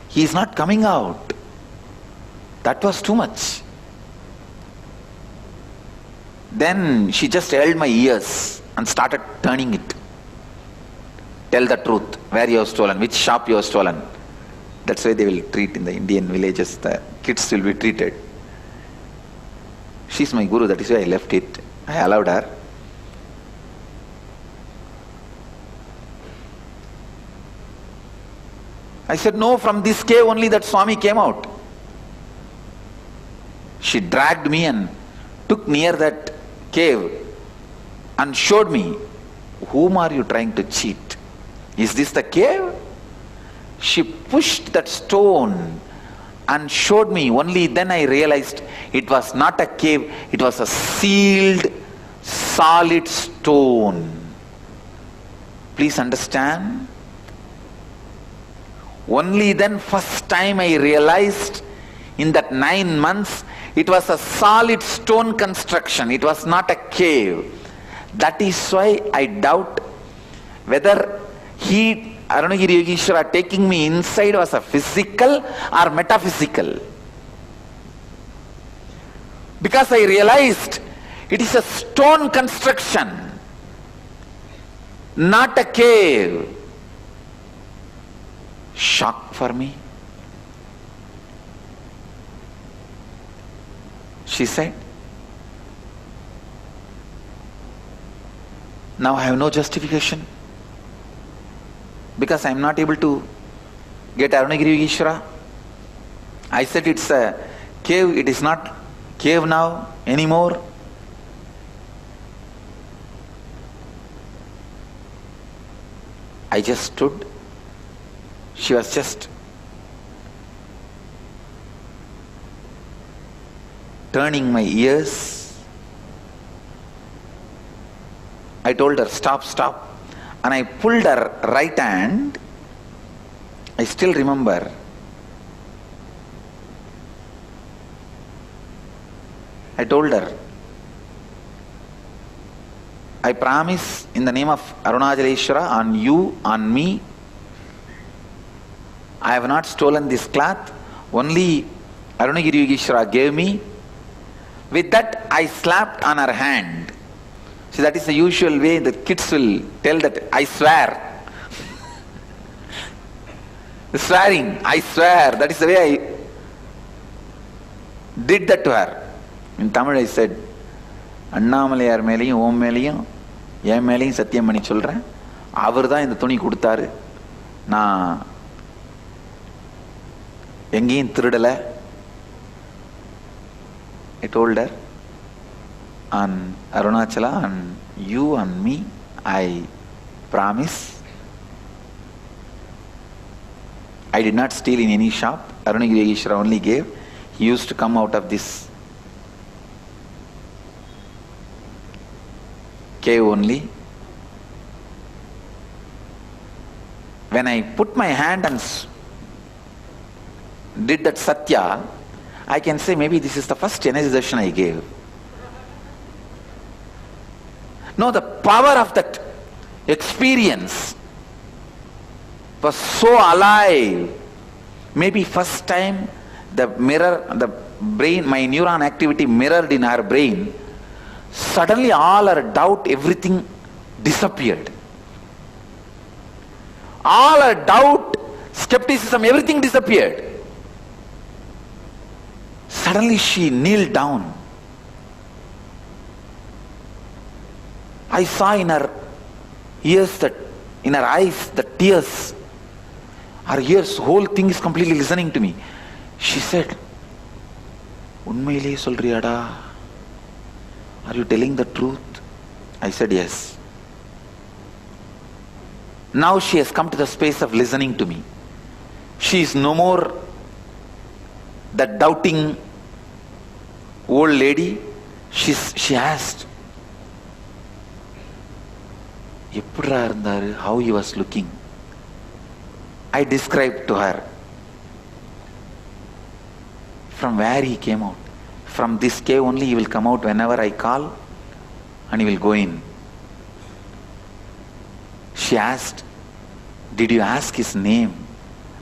he is not coming out. That was too much. Then she just held my ears and started turning it. Tell the truth, where you have stolen, which shop you have stolen. That's why they will treat in the Indian villages, the kids will be treated. She's my guru, that is why I left it. I allowed her. I said, no, from this cave only that Swami came out. She dragged me and took near that cave and showed me, whom are you trying to cheat? Is this the cave? She pushed that stone and showed me. Only then I realized it was not a cave, it was a sealed, solid stone. Please understand. Only then first time I realized, in that 9 months, it was a solid stone construction. It was not a cave. That is why I doubt whether Arunagiri Yogeshwara taking me inside was a physical or metaphysical. Because I realized it is a stone construction, not a cave. Shock for me. She said, now I have no justification because I am not able to get Arunagiri Yogeshwara. I said it's a cave, it is not cave now anymore. I just stood. She was just turning my ears. I told her, stop, stop. And I pulled her right hand. I still remember I told her, I promise in the name of Arunachaleshwara on you, on me, I have not stolen this cloth, only Arunagiri Yogeshwara gave me. With that, I slapped on her hand. See, that is the usual way the kids will tell that, I swear. The swearing, I swear, that is the way I did that to her. In Tamil I said, Annamalaiyar மேலேயும் ஓம் மேலேயும் என் மேலேயும் சத்தியம் பண்ணி சொல்கிறேன், அவர் தான் இந்த துணி கொடுத்தாரு, நான் எங்கேயும் திருடலை. I told her, on Arunachala, on you, on me, I promise I did not steal in any shop. Arunagiri Yogeshwara only gave. He used to come out of this cave only. When I put my hand and did that satya, I can say maybe this is the first energy darshan I gave. No, the power of that experience was so alive. Maybe first time the mirror, the brain, my neuron activity mirrored in her brain, suddenly all her doubt, everything disappeared. All her doubt, skepticism, everything disappeared. Suddenly she kneeled down. I saw in her ears, that in her eyes, the tears. Her ears, whole thing is completely listening to me. She said, "Unmaile solriyada? Are you telling the truth?" I said, "Yes." Now she has come to the space of listening to me. She is no more that doubting old lady. She asked, "Eppudra irundharu? How he was looking?" I described to her from where he came out. From this cave only he will come out whenever I call, and he will go in. She asked, "Did you ask his name?"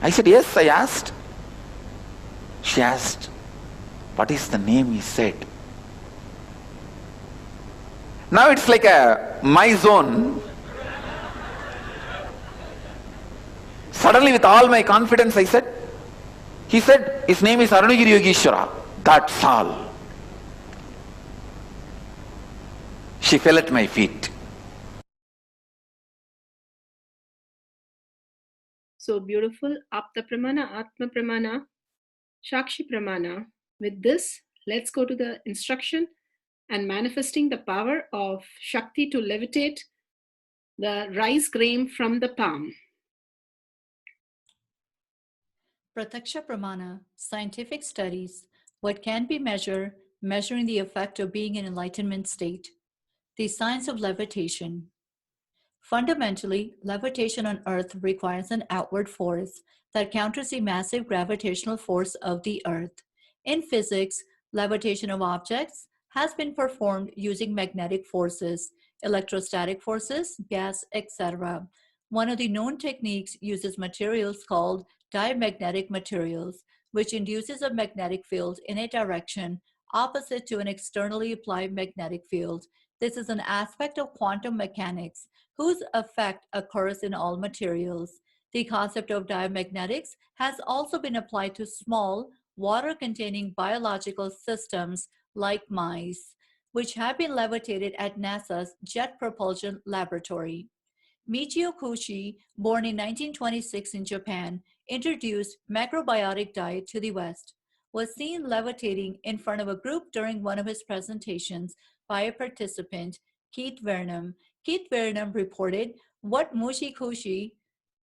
I said, "Yes, I asked." She asked, "What is the name?" He said. Now it's like my zone. Suddenly with all my confidence I said, he said, his name is Arunagiri Yogeshwara. That's all. She fell at my feet. So beautiful. Apta Pramana, Atma Pramana, Shakshi Pramana. With this, let's go to the instruction and manifesting the power of Shakti to levitate the rice grain from the palm. Pratyaksha Pramana, scientific studies, what can be measured, measuring the effect of being in enlightenment state. The science of levitation. Fundamentally, levitation on Earth requires an outward force that counters the massive gravitational force of the Earth. In physics, levitation of objects has been performed using magnetic forces, electrostatic forces, gas, etc. One of the known techniques uses materials called diamagnetic materials, which induces a magnetic field in a direction opposite to an externally applied magnetic field. This is an aspect of quantum mechanics, whose effect occurs in all materials. The concept of diamagnetics has also been applied to small, water-containing biological systems like mice, which have been levitated at NASA's Jet Propulsion Laboratory. Michio Kushi, born in 1926 in Japan, introduced macrobiotic diet to the West, was seen levitating in front of a group during one of his presentations by a participant, Keith Vernam. Keith Vernam reported what Mushi Kushi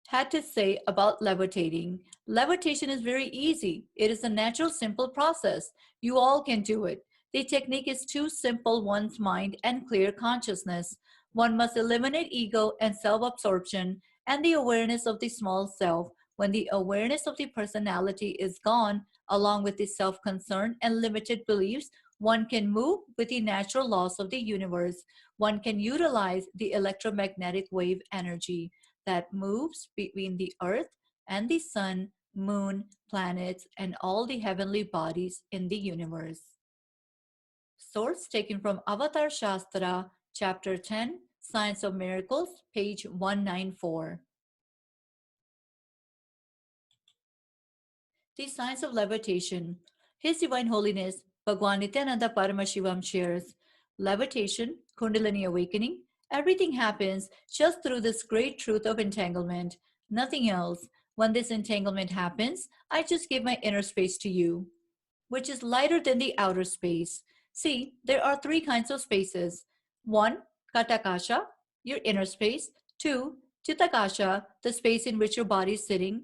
had to say about levitating. Levitation is very easy. It is a natural, simple process. You all can do it. The technique is to simple one's mind and clear consciousness. One must eliminate ego and self-absorption and the awareness of the small self. When the awareness of the personality is gone, along with the self-concern and limited beliefs, One can move with the natural laws of the universe. One can utilize the electromagnetic wave energy that moves between the earth and the sun, moon, planets, and all the heavenly bodies in the universe. Source taken from Avatar Shastra, Chapter 10, Science of Miracles, page 194. The Science of Levitation. His Divine Holiness, Bhagwan Nithyananda Paramashivam shares, levitation, Kundalini awakening, everything happens just through this great truth of entanglement, nothing else. When this entanglement happens, I just give my inner space to you, which is lighter than the outer space. See, there are three kinds of spaces. 1. Katakasha, your inner space. 2. Chitakasha, the space in which your body is sitting.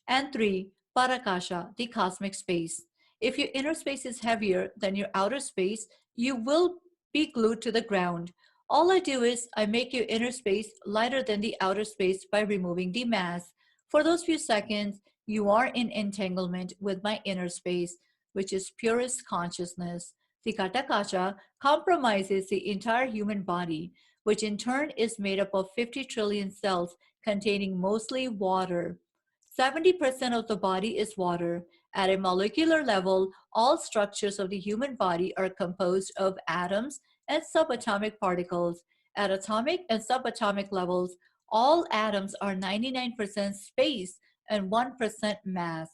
And 3. Parakasha, the cosmic space. If your inner space is heavier than your outer space, you will be glued to the ground. All I do is I make your inner space lighter than the outer space by removing the mass. For those few seconds, you are in entanglement with my inner space, which is purest consciousness. The Katakasha compromises the entire human body, which in turn is made up of 50 trillion cells containing mostly water. 70% of the body is water. At a molecular level, all structures of the human body are composed of atoms and subatomic particles. At atomic and subatomic levels, all atoms are 99% space and 1% mass.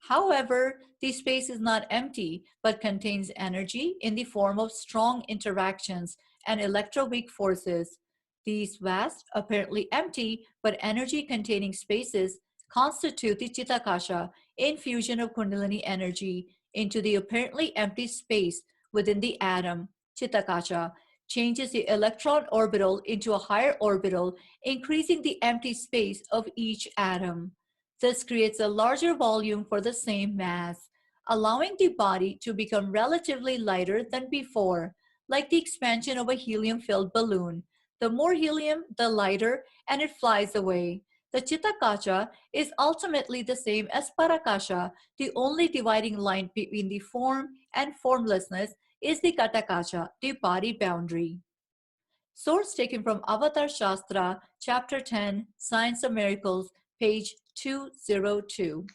However, the space is not empty, but contains energy in the form of strong interactions and electroweak forces. These vast, apparently empty, but energy-containing spaces constitute the Chitakasha, infusion of Kundalini energy into the apparently empty space within the atom. Chitakasha changes the electron orbital into a higher orbital, increasing the empty space of each atom. This creates a larger volume for the same mass, allowing the body to become relatively lighter than before, like the expansion of a helium-filled balloon. The more helium, the lighter, and it flies away. The Chitakasha is ultimately the same as Parakasha. The only dividing line between the form and formlessness is the Katakasha, the body boundary. Source taken from Avatar Shastra, Chapter 10, Science of Miracles, page 202.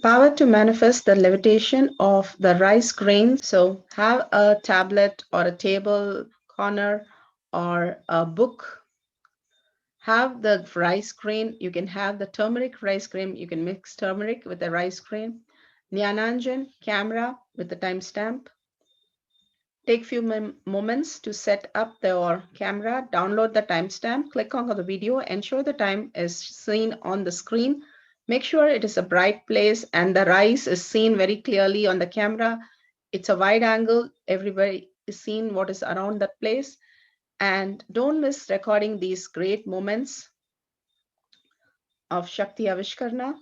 Power to manifest the levitation of the rice grains. So have a tablet or a table corner or a book. Have the rice grain. You can have the turmeric rice grain. You can mix turmeric with the rice grain. Nyananjan camera with the timestamp. Take few moments to set up your camera. Download the timestamp. Click on the video. Ensure the time is seen on the screen. Make sure it is a bright place and the rice is seen very clearly on the camera. It's a wide angle. Everybody is seeing what is around that place. And don't miss recording these great moments of Shakti Avishkarna.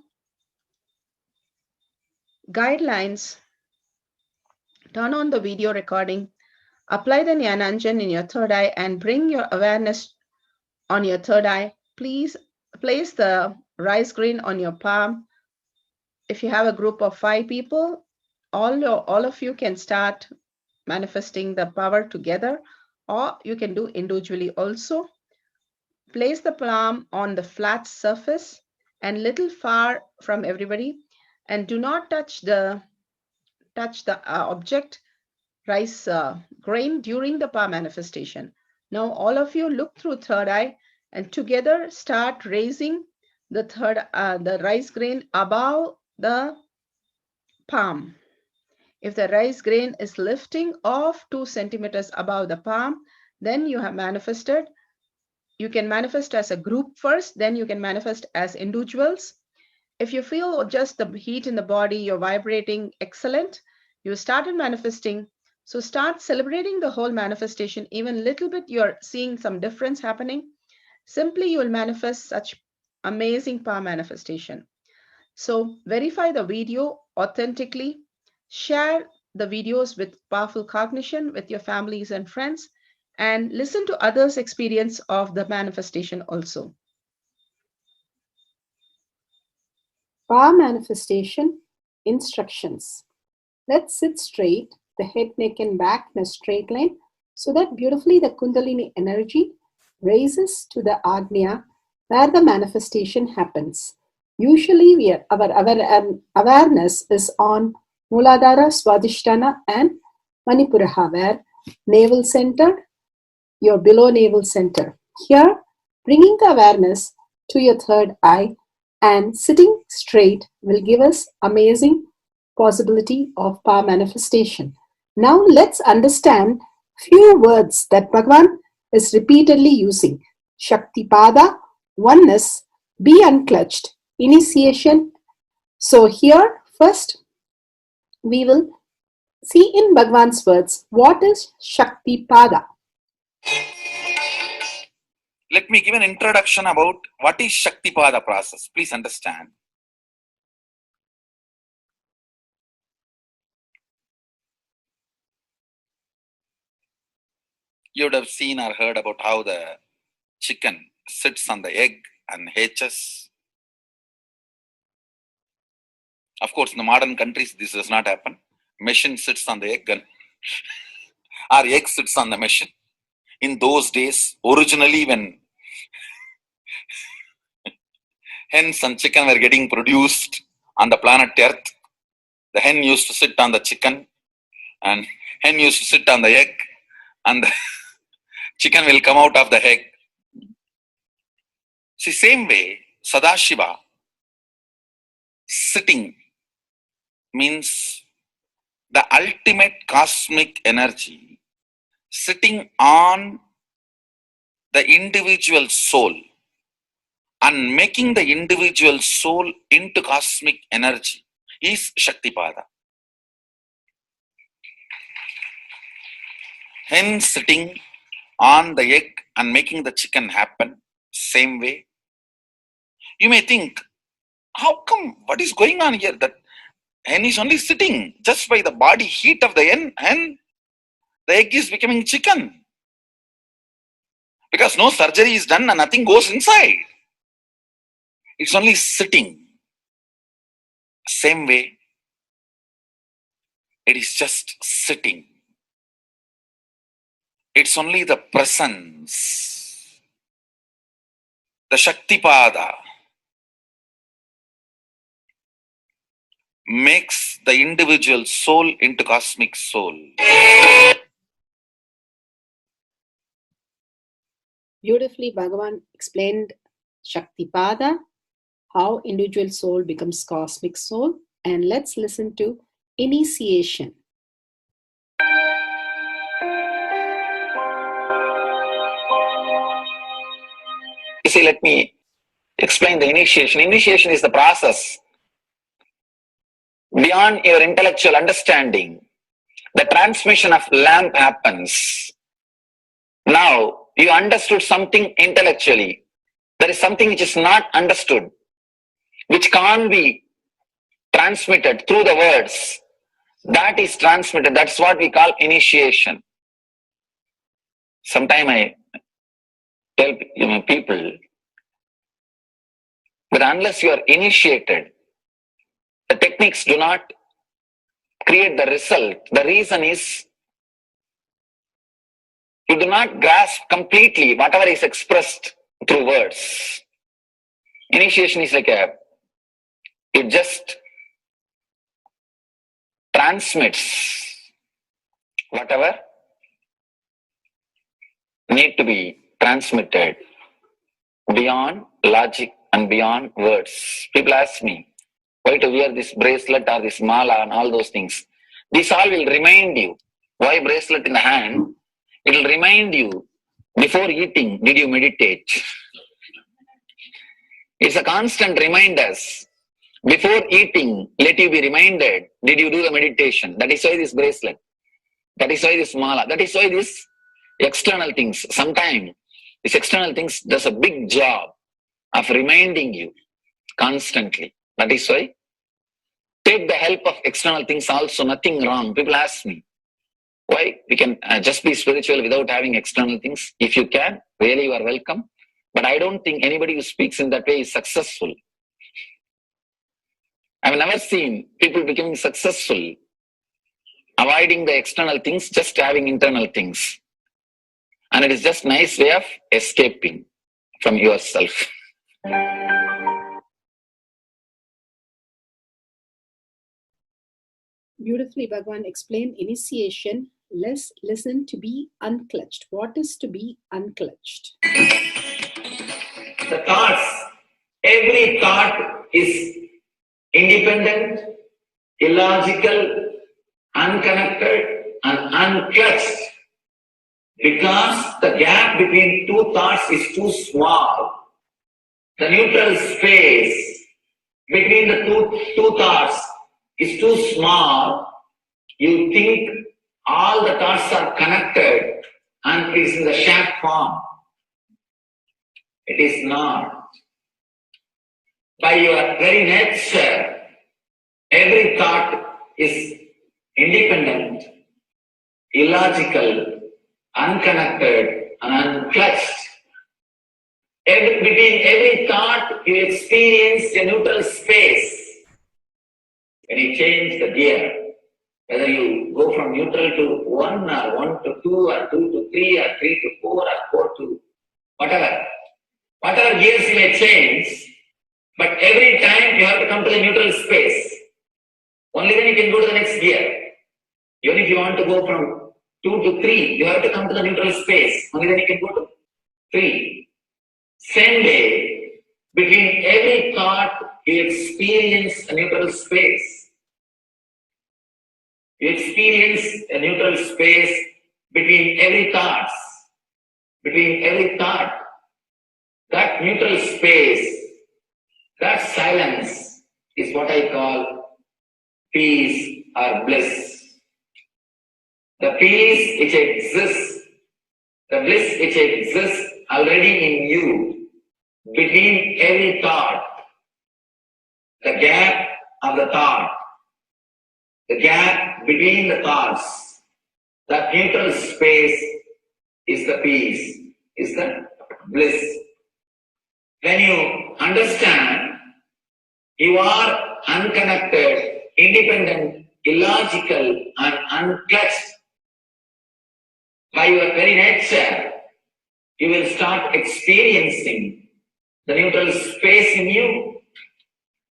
Guidelines. Turn on the video recording. Apply the Jnananjan in your third eye and bring your awareness on your third eye. Please place the rice grain on your palm. If you have a group of 5 people, all of you can start manifesting the power together, or you can do individually also. Place the palm on the flat surface and little far from everybody, and do not touch the object rice grain during the power manifestation. Now all of you look through third eye and together start raising the rice grain above the palm. If the rice grain is lifting off 2 centimeters above the palm, then you have manifested. You can manifest as a group first, then you can manifest as individuals. If you feel just the heat in the body, you're vibrating excellent, you started manifesting. So start celebrating the whole manifestation. Even little bit, you're seeing some difference happening. Simply, you will manifest such amazing power manifestation. So verify the video authentically. Share the videos with powerful cognition with your families and friends, and listen to others' experience of the manifestation also. Power manifestation instructions. Let's sit straight, the head, neck and back in a straight line, so that beautifully the Kundalini energy raises to the Agnya where the manifestation happens. Usually our awareness is on Muladhara, Swadhisthana and Manipuraha, where navel center, your below navel center. Here, bringing the awareness to your third eye and sitting straight will give us amazing possibility of power manifestation. Now let's understand few words that Bhagavan is repeatedly using. Shakti Pada, oneness, be unclutched, initiation. So here first we will see in Bhagavan's words what is Shakti Pada. Let me give an introduction about what is Shaktipada process. Please understand. You would have seen or heard about how the chicken sits on the egg and hatches. Of course, in the modern countries, this does not happen. Machine sits on the egg and or egg sits on the machine. In those days, originally when hens and chicken were getting produced on the planet Earth, the hen used to sit on the chicken and hen used to sit on the egg and the chicken will come out of the egg. See, same way, Sadashiva sitting means the ultimate cosmic energy sitting on the individual soul and making the individual soul into cosmic energy is Shaktipada. Hen sitting on the egg and making the chicken happen, same way. You may think, how come, what is going on here? That hen is only sitting just by the body heat of the hen, the egg is becoming chicken. Because no surgery is done and nothing goes inside. It's only sitting. Same way, it is just sitting. It's only the presence, the Shaktipada makes the individual soul into cosmic soul. Beautifully, Bhagavan explained Shaktipada, how individual soul becomes cosmic soul. And let's listen to initiation. You see, let me explain the initiation. Initiation is the process beyond your intellectual understanding. The transmission of lamp happens. Now, you understood something intellectually. There is something which is not understood, which can't be transmitted through the words. That is transmitted. That's what we call initiation. Sometimes I tell people that unless you are initiated, the techniques do not create the result. The reason is you do not grasp completely whatever is expressed through words. Initiation is like it just transmits whatever need to be transmitted beyond logic and beyond words. People ask me, why to wear this bracelet or this mala and all those things. This all will remind you. Why bracelet in the hand? It will remind you, before eating, did you meditate? It's a constant reminder. Before eating, let you be reminded, did you do the meditation? That is why this bracelet. That is why this mala. That is why this external things. Sometimes these external things does a big job of reminding you constantly. That is why take the help of external things also, nothing wrong. People ask me, why we can just be spiritual without having external things? If you can, really you are welcome. But I don't think anybody who speaks in that way is successful. I've never seen people becoming successful, avoiding the external things, just having internal things. And it is just a nice way of escaping from yourself. Beautifully, Bhagavan explained initiation. Let's listen to be unclutched. What is to be unclutched? The thoughts, every thought is independent, illogical, unconnected, and unclutched. Because the gap between two thoughts is too small. The neutral space between the two thoughts is too small. You think all the thoughts are connected and it is in the shape form. It is not. By your very nature, every thought is independent, illogical, unconnected, and unclutched. Between every thought, you experience a neutral space. When you change the gear, whether you go from neutral to 1 or 1 to 2 or 2 to 3 or 3 to 4 or 4 to whatever gears you may change, but every time you have to come to the neutral space. Only then you can go to the next gear. Even if you want to go from 2 to 3, you have to come to the neutral space. Only then you can go to 3. Same way, between every thought, you experience a neutral space. You experience a neutral space between every thought. Between every thought. That neutral space, that silence is what I call peace or bliss. The peace which exists, the bliss which exists already in you, between every thought, the gap of the thought, the gap between the thoughts, that neutral space is the peace, is the bliss. When you understand you are unconnected, independent, illogical, and unclutched, by your very nature, you will start experiencing the neutral space in you,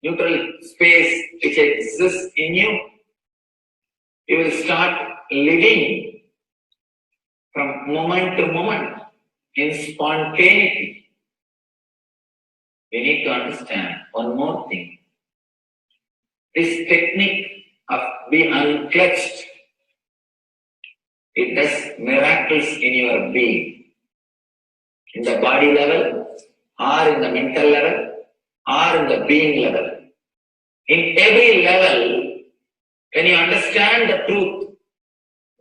neutral space which exists in you. You will start living from moment to moment in spontaneity. We need to understand one more thing. This technique of being unclutched, it does miracles in your being. In the body level, or in the mental level, or in the being level. In every level, when you understand the truth,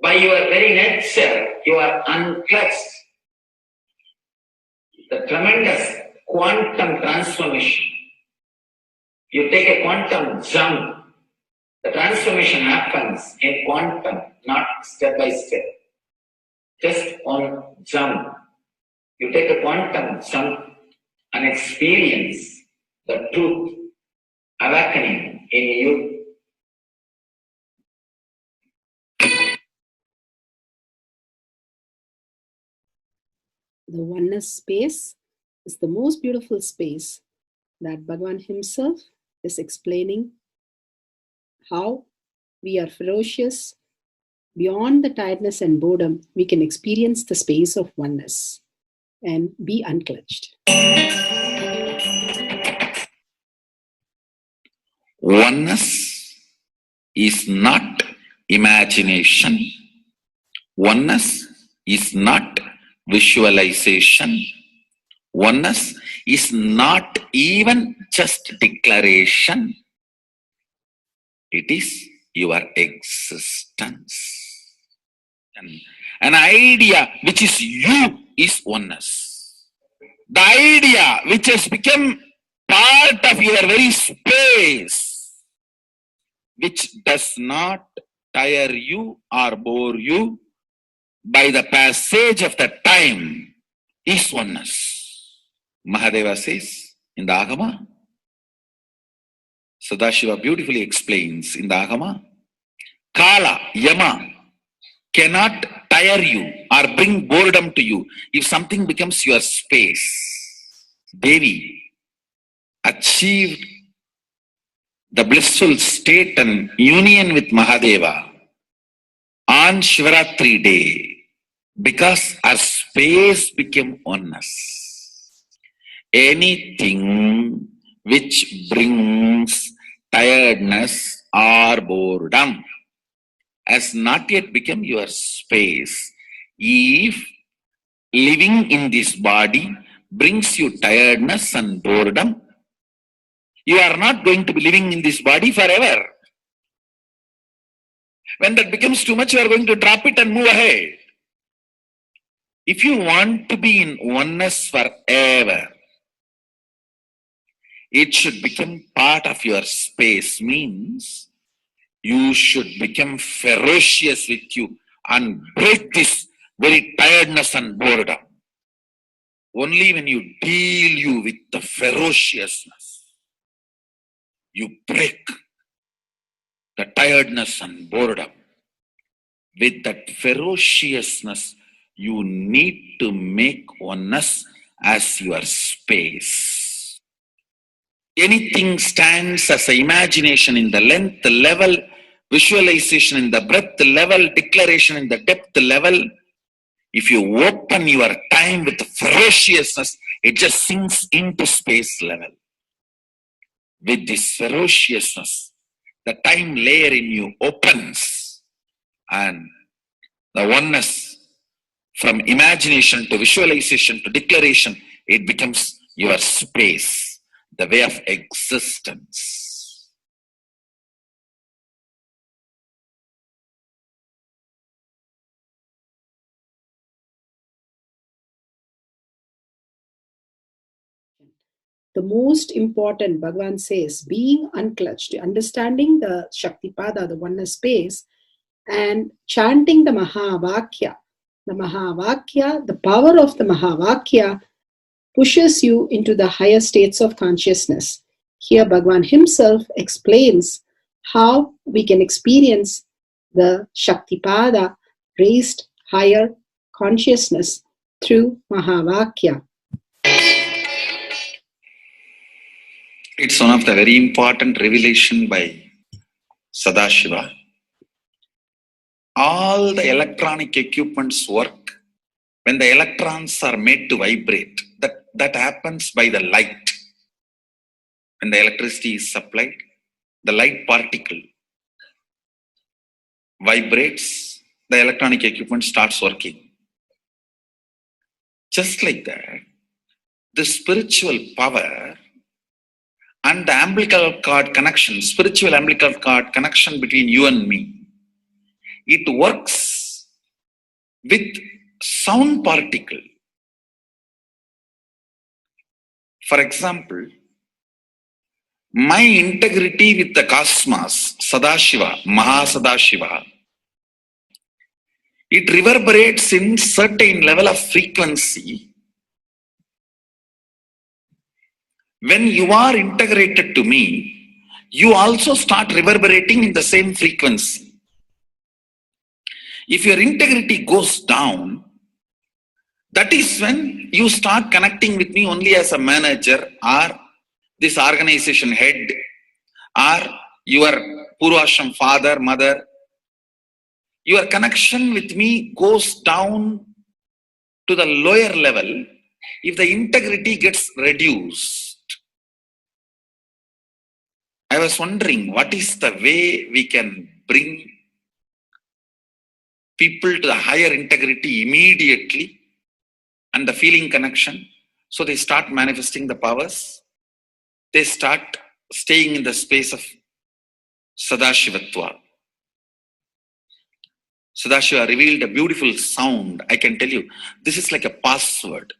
by your very nature, you are unclutched. The tremendous quantum transformation. You take a quantum jump. The transformation happens in quantum, not step by step. Just one jump. You take a quantum jump and experience the truth awakening in you. The oneness space is the most beautiful space that Bhagavan himself is explaining how we are ferocious. Beyond the tiredness and boredom, we can experience the space of oneness and be unclutched. Oneness is not imagination. Oneness is not visualization. Oneness is not even just declaration. It is your existence. An idea which is you is oneness. The idea which has become part of your very space, which does not tire you or bore you by the passage of the time, is oneness. Mahadeva says in the Agama, Sadashiva beautifully explains in the Agama, Kala, Yama cannot tire you or bring boredom to you if something becomes your space. Devi achieved the blissful state and union with Mahadeva on Shivaratri day because our space became oneness. Anything which brings tiredness or boredom has not yet become your space. If living in this body brings you tiredness and boredom, you are not going to be living in this body forever. When that becomes too much, you are going to drop it and move ahead. If you want to be in oneness forever, it should become part of your space, means you should become ferocious with you and break this very tiredness and boredom. Only when you deal you with the ferociousness, you break the tiredness and boredom. With that ferociousness, you need to make oneness as your space. Anything stands as an imagination in the length level, visualization in the breadth level, declaration in the depth level. If you open your time with ferociousness, it just sinks into space level. With this ferociousness, the time layer in you opens, and the oneness from imagination to visualization to declaration, it becomes your space, the way of existence. The most important, Bhagavan says, being unclutched, understanding the Shakti Pada, the oneness space, and chanting the Mahavakya. The Mahavakya, the power of the Mahavakya pushes you into the higher states of consciousness. Here Bhagavan himself explains how we can experience the Shakti Pada, raised higher consciousness through Mahavakya. It's one of the very important revelation by Sadashiva. All the electronic equipments work when the electrons are made to vibrate. That happens by the light. When the electricity is supplied, the light particle vibrates, the electronic equipment starts working. Just like that, the spiritual power and the umbilical cord connection, spiritual umbilical cord connection between you and me, it works with sound particle. For example, my integrity with the cosmos, Sadashiva, Mahasadashiva, it reverberates in certain level of frequency. When you are integrated to me, you also start reverberating in the same frequency. If your integrity goes down, that is when you start connecting with me only as a manager or this organization head or your Purvashram father, mother. Your connection with me goes down to the lower level if the integrity gets reduced. I was wondering, what is the way we can bring people to the higher integrity immediately and the feeling connection, so they start manifesting the powers, they start staying in the space of Sadashivatva. Sadashiva revealed a beautiful sound. I can tell you, this is like a password.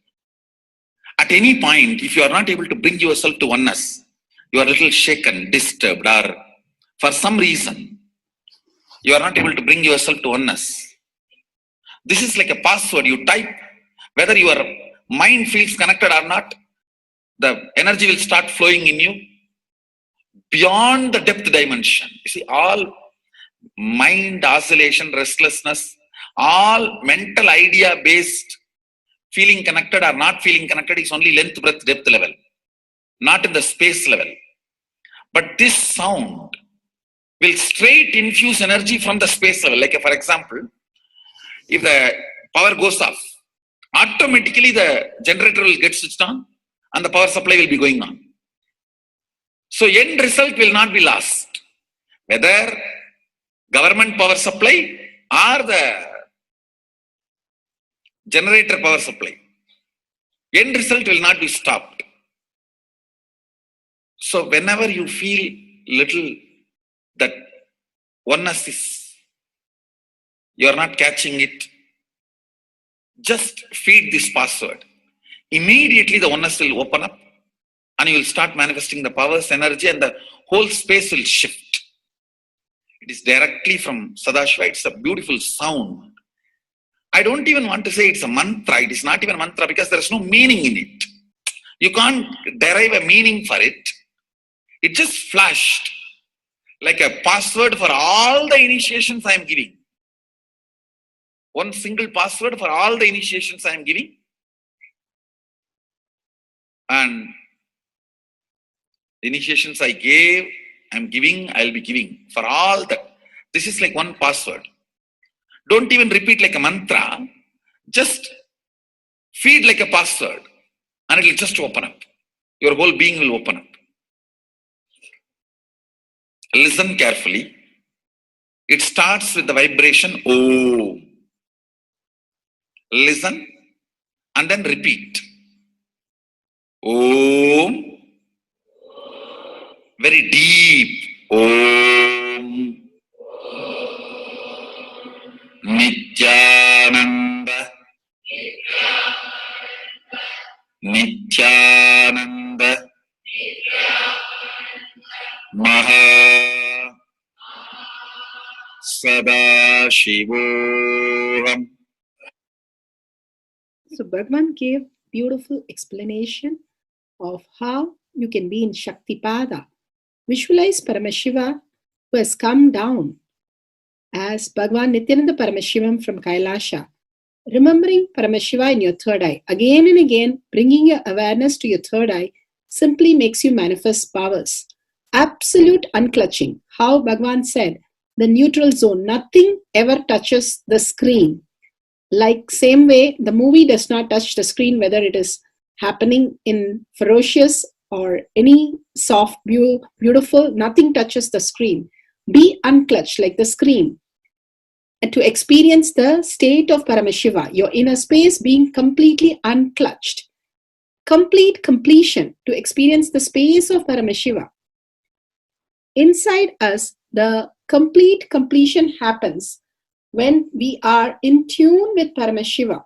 At any point, if you are not able to bring yourself to oneness, you are a little shaken, disturbed, or for some reason, you are not able to bring yourself to oneness. This is like a password. You type, whether your mind feels connected or not, the energy will start flowing in you. beyond the depth dimension. You see, all mind oscillation, restlessness, all mental idea based feeling connected or not feeling connected is only length, breadth, depth level, not in the space level. But this sound will straight infuse energy from the space level. Like for example, if the power goes off, automatically the generator will get switched on and the power supply will be going on. So end result will not be lost. Whether government power supply or the generator power supply, end result will not be stopped. So whenever you feel little that oneness is, you are not catching it, just feed this password. Immediately the oneness will open up and you will start manifesting the powers, energy, and the whole space will shift. It is directly from Sadashiva. It's a beautiful sound. I don't even want to say it's a mantra. It is not even a mantra because there is no meaning in it. You can't derive a meaning for it. It just flashed like a password for all the initiations I am giving. One single password for all the initiations I am giving. And the initiations I gave, I am giving, I will be giving for all that. This is like one password. Don't even repeat like a mantra. Just feed like a password and it will just open up. Your whole being will open up. Listen carefully. It starts with the vibration Om. Listen and then repeat. Om. Very deep. Om. Nithyananda. Nithyananda. Maha Sadashivoham. So Bhagavan gave beautiful explanation of how you can be in Shakti Pada. Visualize Paramashiva who has come down as Bhagavan Nithyananda Paramashivam from Kailasha. Remembering Paramashiva in your third eye, again and again, bringing your awareness to your third eye simply makes you manifest powers. Absolute unclutching. How Bhagavan said, the neutral zone, nothing ever touches the screen. Like same way, the movie does not touch the screen, whether it is happening in ferocious or any soft, beautiful, nothing touches the screen. Be unclutched like the screen. And to experience the state of Paramashiva, your inner space being completely unclutched. Complete completion to experience the space of Paramashiva. Inside us, the complete completion happens when we are in tune with Paramashiva.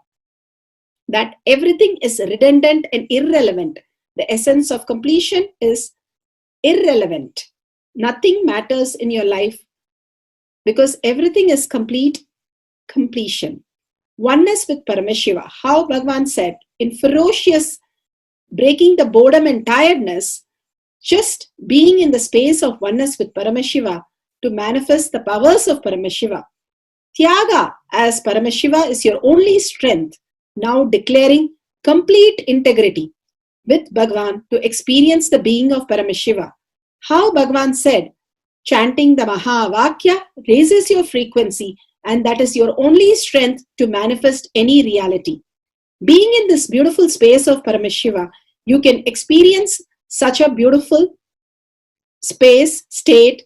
That everything is redundant and irrelevant. The essence of completion is irrelevant. Nothing matters in your life because everything is complete completion. Oneness with Paramashiva. How Bhagavan said, in ferocious breaking the boredom and tiredness, just being in the space of oneness with Paramashiva to manifest the powers of Paramashiva. Tyaga as Paramashiva is your only strength, now declaring complete integrity with Bhagavan to experience the being of Paramashiva. How Bhagavan said, chanting the Mahavakya raises your frequency and that is your only strength to manifest any reality. Being in this beautiful space of Paramashiva, you can experience such a beautiful space, state,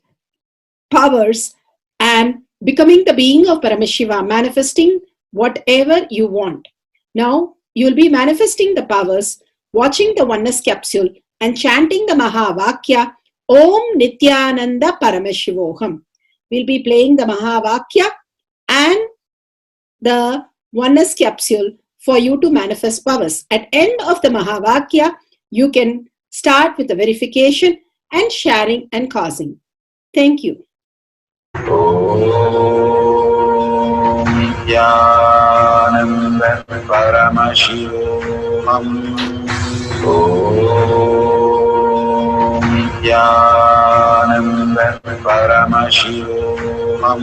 powers, and becoming the being of Paramashiva, manifesting whatever you want. Now, you will be manifesting the powers, watching the oneness capsule, and chanting the Mahavakya, Om Nithyananda Paramashivoham. We'll be playing the Mahavakya and the oneness capsule for you to manifest powers. At end of the Mahavakya, you can start with the verification and sharing and causing. Thank you. Om Nithyananda Paramashivoham. Om Nithyananda Paramashivoham.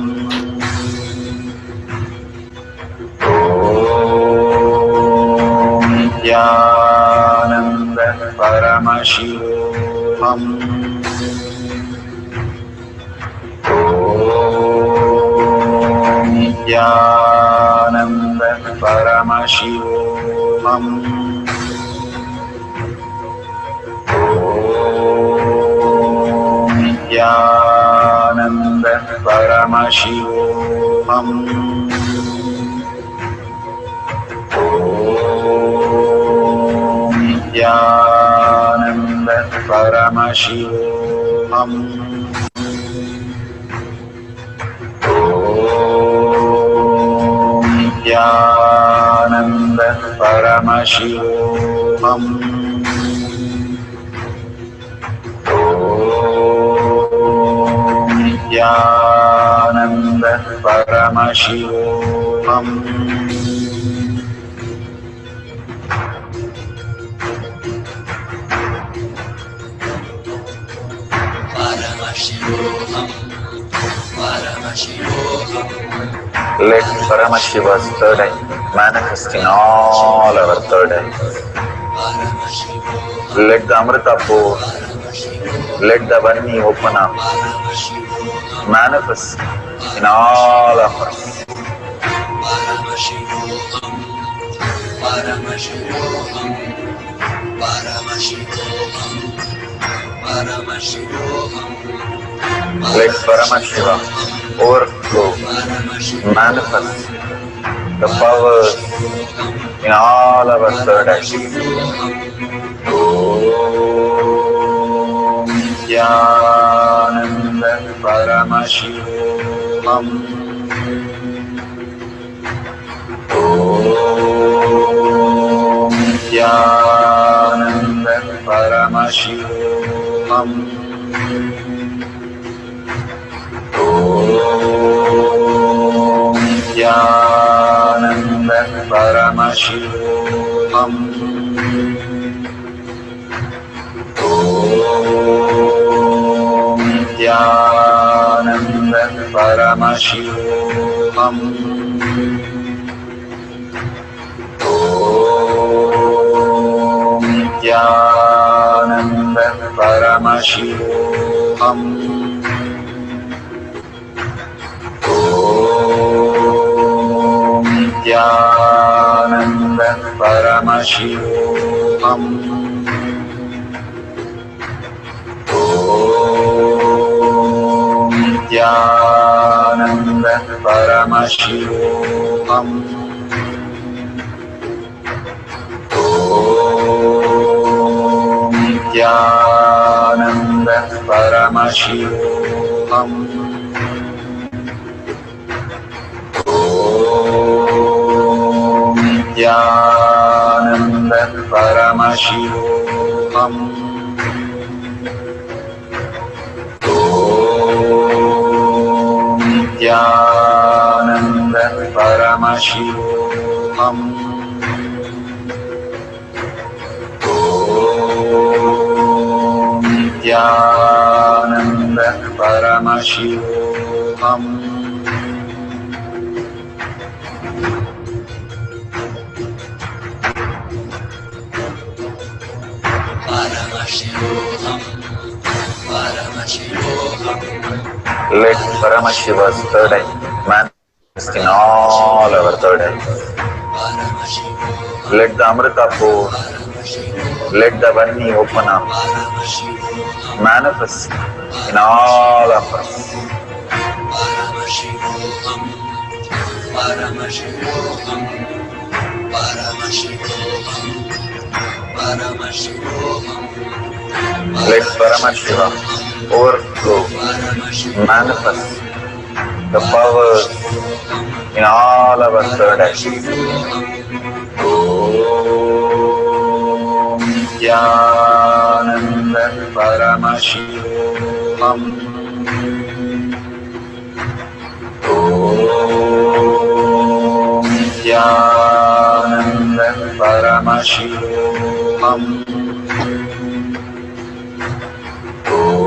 Om Nithyananda Paramashivoham. Om Nithyananda Paramashivoham. Om Nithyananda Paramashivoham. Om Nithyananda Paramashivoham. Om Nithyananda Paramashivoham. Om Nithyananda Paramashivoham. Let Paramashiva's third eye manifest in all our third eyes. Let the Amrita pour, let the Vani open up, manifest in all of us. Let Paramashiva overflow, manifest the powers in all our third eyes. Om Nithyananda Paramashivoham. Om Nithyananda Paramashivoham. Om Nithyananda Paramashivoham. Om Nithyananda Paramashivoham. Om Nithyananda Paramashivoham. Om Nithyananda Paramashivoham. Om Nithyananda Paramashivoham. Om Nithyananda Paramashivoham. Om Nithyananda Paramashivoham. Om Nithyananda Paramashivoham. Om Nithyananda Paramashivoham. Let Paramashiva's third eye manifest in all our third eyes. Let the Amrita pour, let the Vani open up, manifest in all of us. Let Paramashiva overflow, manifest the powers in all our third eyes. Om Nithyananda Paramashivoham. Om Nithyananda Paramashivoham. Om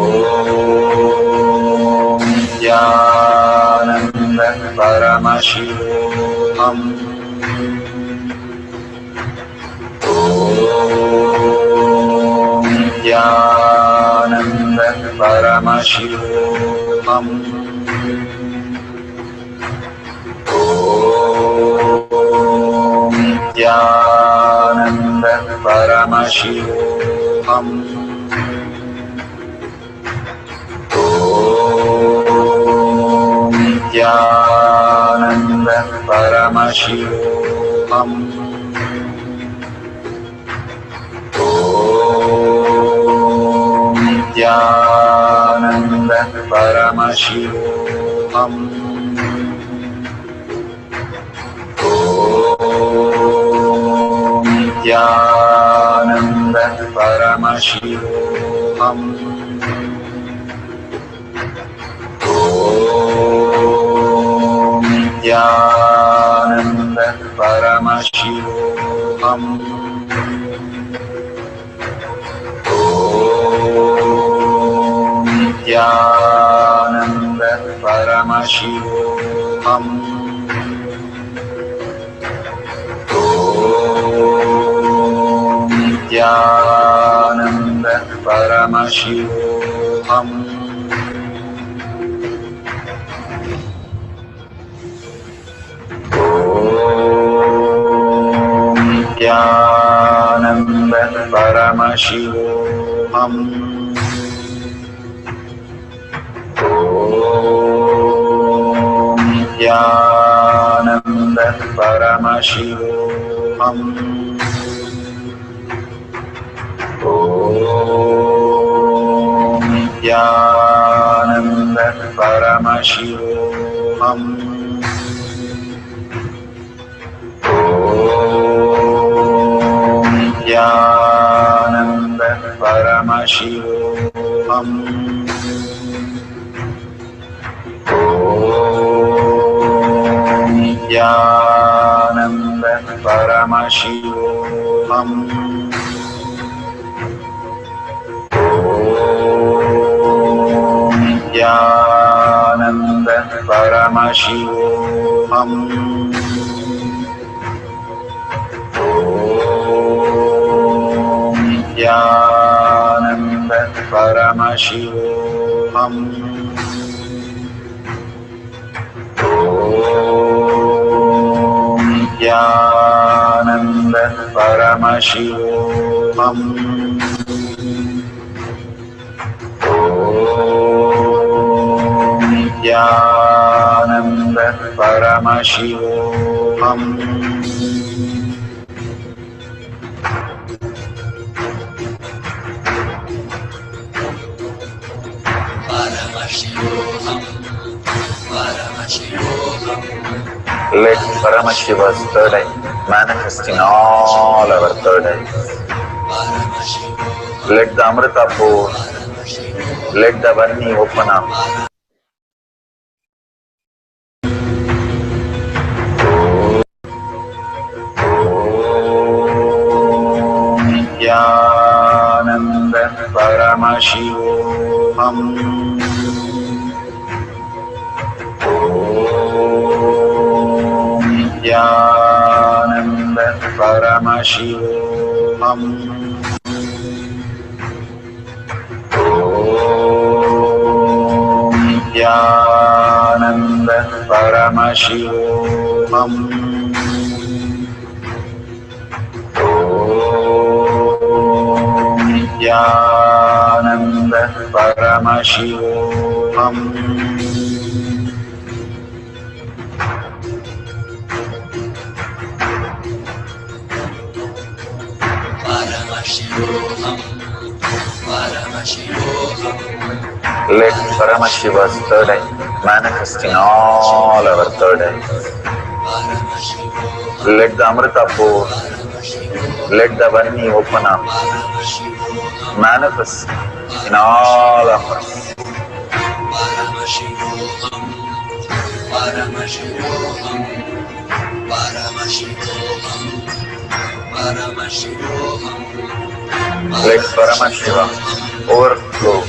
Paramashivoham. Om Nithyananda Paramashivoham. Om Nithyananda Paramashivoham. Om Nithyananda Paramashivoham. Om Nithyananda Paramashivoham. Om Nithyananda Paramashivoham. Om Nithyananda Paramashivoham. Om Nithyananda Paramashivoham. Om Nithyananda Paramashivoham. Om Nithyananda Paramashivoham. Om Nithyananda Paramashivoham. Om Nithyananda Paramashivoham. Om Nithyananda Paramashivoham. Om Nithyananda Paramashivoham. Om Nithyananda Paramashivoham. Om Nithyananda Paramashivoham. Om Nithyananda Paramashivoham. Om Nithyananda Paramashivoham. Let Paramashiva's third eye manifest in all our third eyes. Let the Amrita pour, let the Varni open up. Om Nithyananda Paramashivoham. Om Nithyananda Paramashivoham. Om Nithyananda Paramashivoham. Om Nithyananda Paramashivoham. Let Paramashiva's third eye manifest in all our third eyes. Let the Amrita pour, let the Varni open up, manifest in all of us. Let Paramashiva overflow,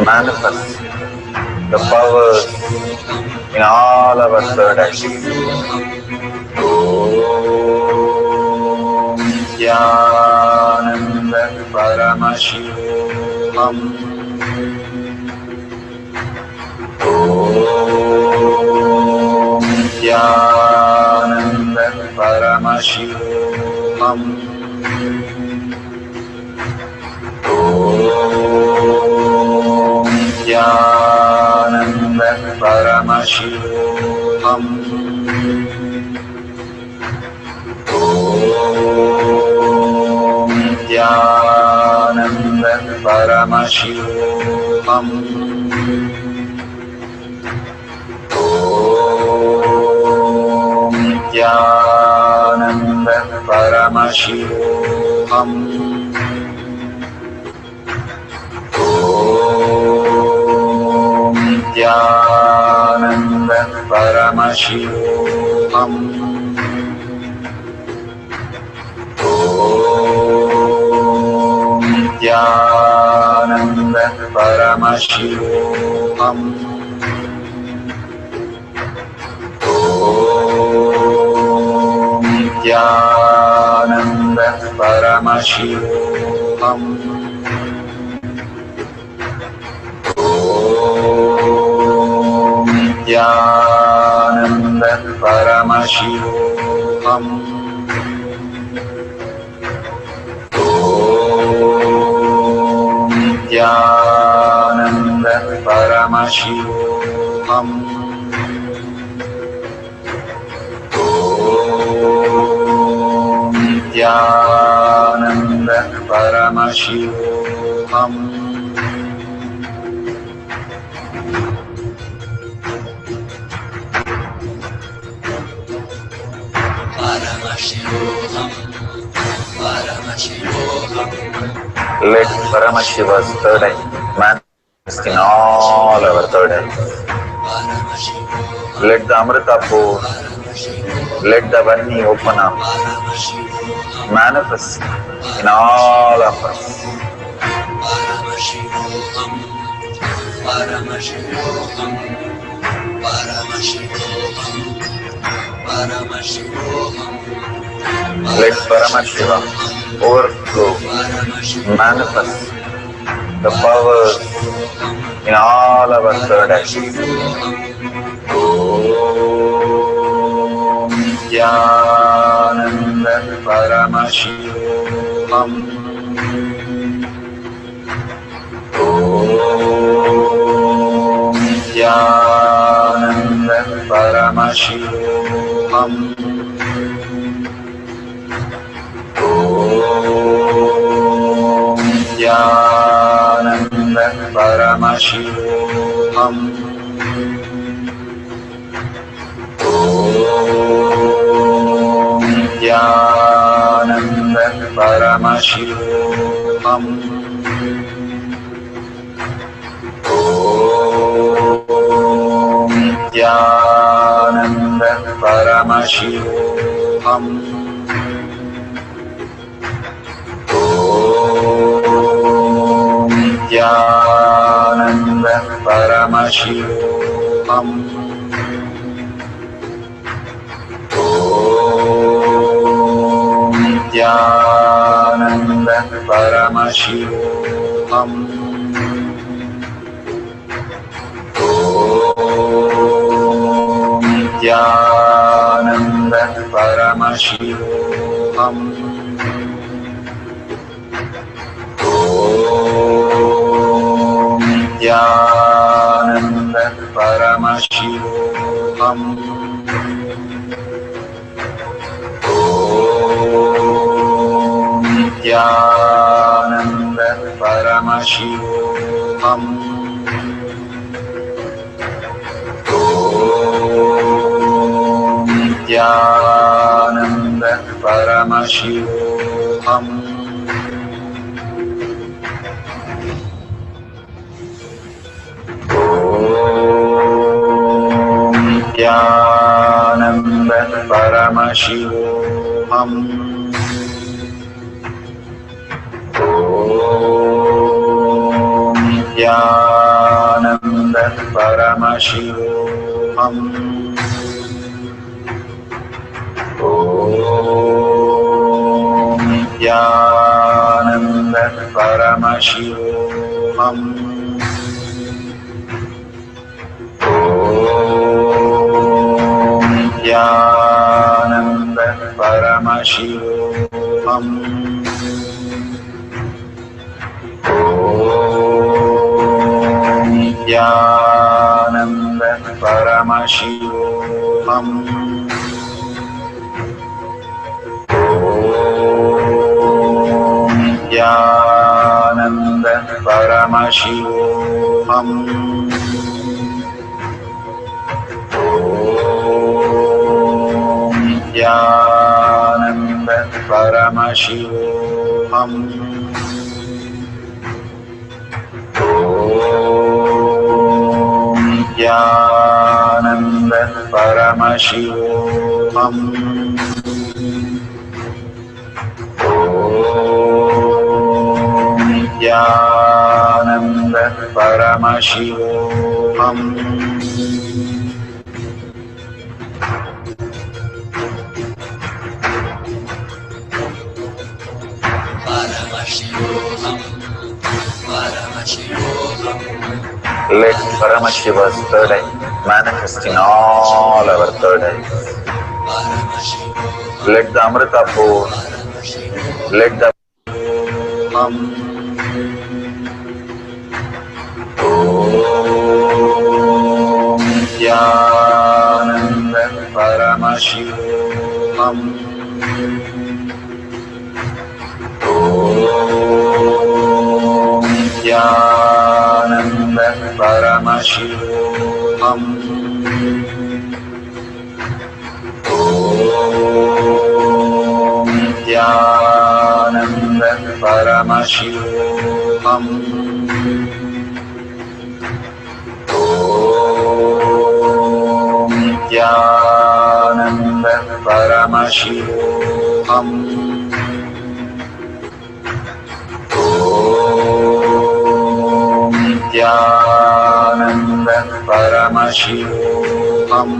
manifest the powers in all our third activities. Om Nithyananda Paramashivam. Om Nithyananda Paramashivam. Om Nithyananda Paramashivam. Om Nithyananda Paramashivam. Om Nithyananda Paramashivam. Om Nithyananda Paramashivam. Om Nithyananda Paramashivam. Om Nithyananda Paramashivam. Om Nithyananda Paramashivam. Om Nithyananda Paramashivam. Om Nithyananda Paramashivam. Let Paramashiva's third eye manifest in all our third eyes. Let the Amrita pour, let the Varni open up, manifest in all of us. Let Paramashiva overflow, manifest the powers in all our third activities. Om Nithyananda Paramashivam. Om Nithyananda Paramashivam. Om Nithyananda Paramashivam. Om Nithyananda Paramashivam. Om Nithyananda Paramashivam. Om Nithyananda Paramashivam. Om Nithyananda Paramashivam. Om Nithyananda Paramashivam. Om Nithyananda Paramashivam. Om Nithyananda Paramashivam. Om Nithyananda Paramashivam. Om Nithyananda Paramashivam. Om Nithyananda Paramashivam. Nithyananda Paramashivoham. Nithyananda Paramashivoham. Nithyananda Paramashivoham. Nithyananda Paramashivoham. Nithyananda Paramashivoham. Nithyananda Paramashivoham. Nithyananda Paramashivoham. Let Paramashiva's third eye manifest in all our third eyes. Let the Amrita pour, let the Nithyananda Paramashivoham. Nithyananda Paramashivoham. Nithyananda Paramashivoham. Nithyananda Paramashivoham. Nithyananda Paramashivoham. Nithyananda Paramashivoham.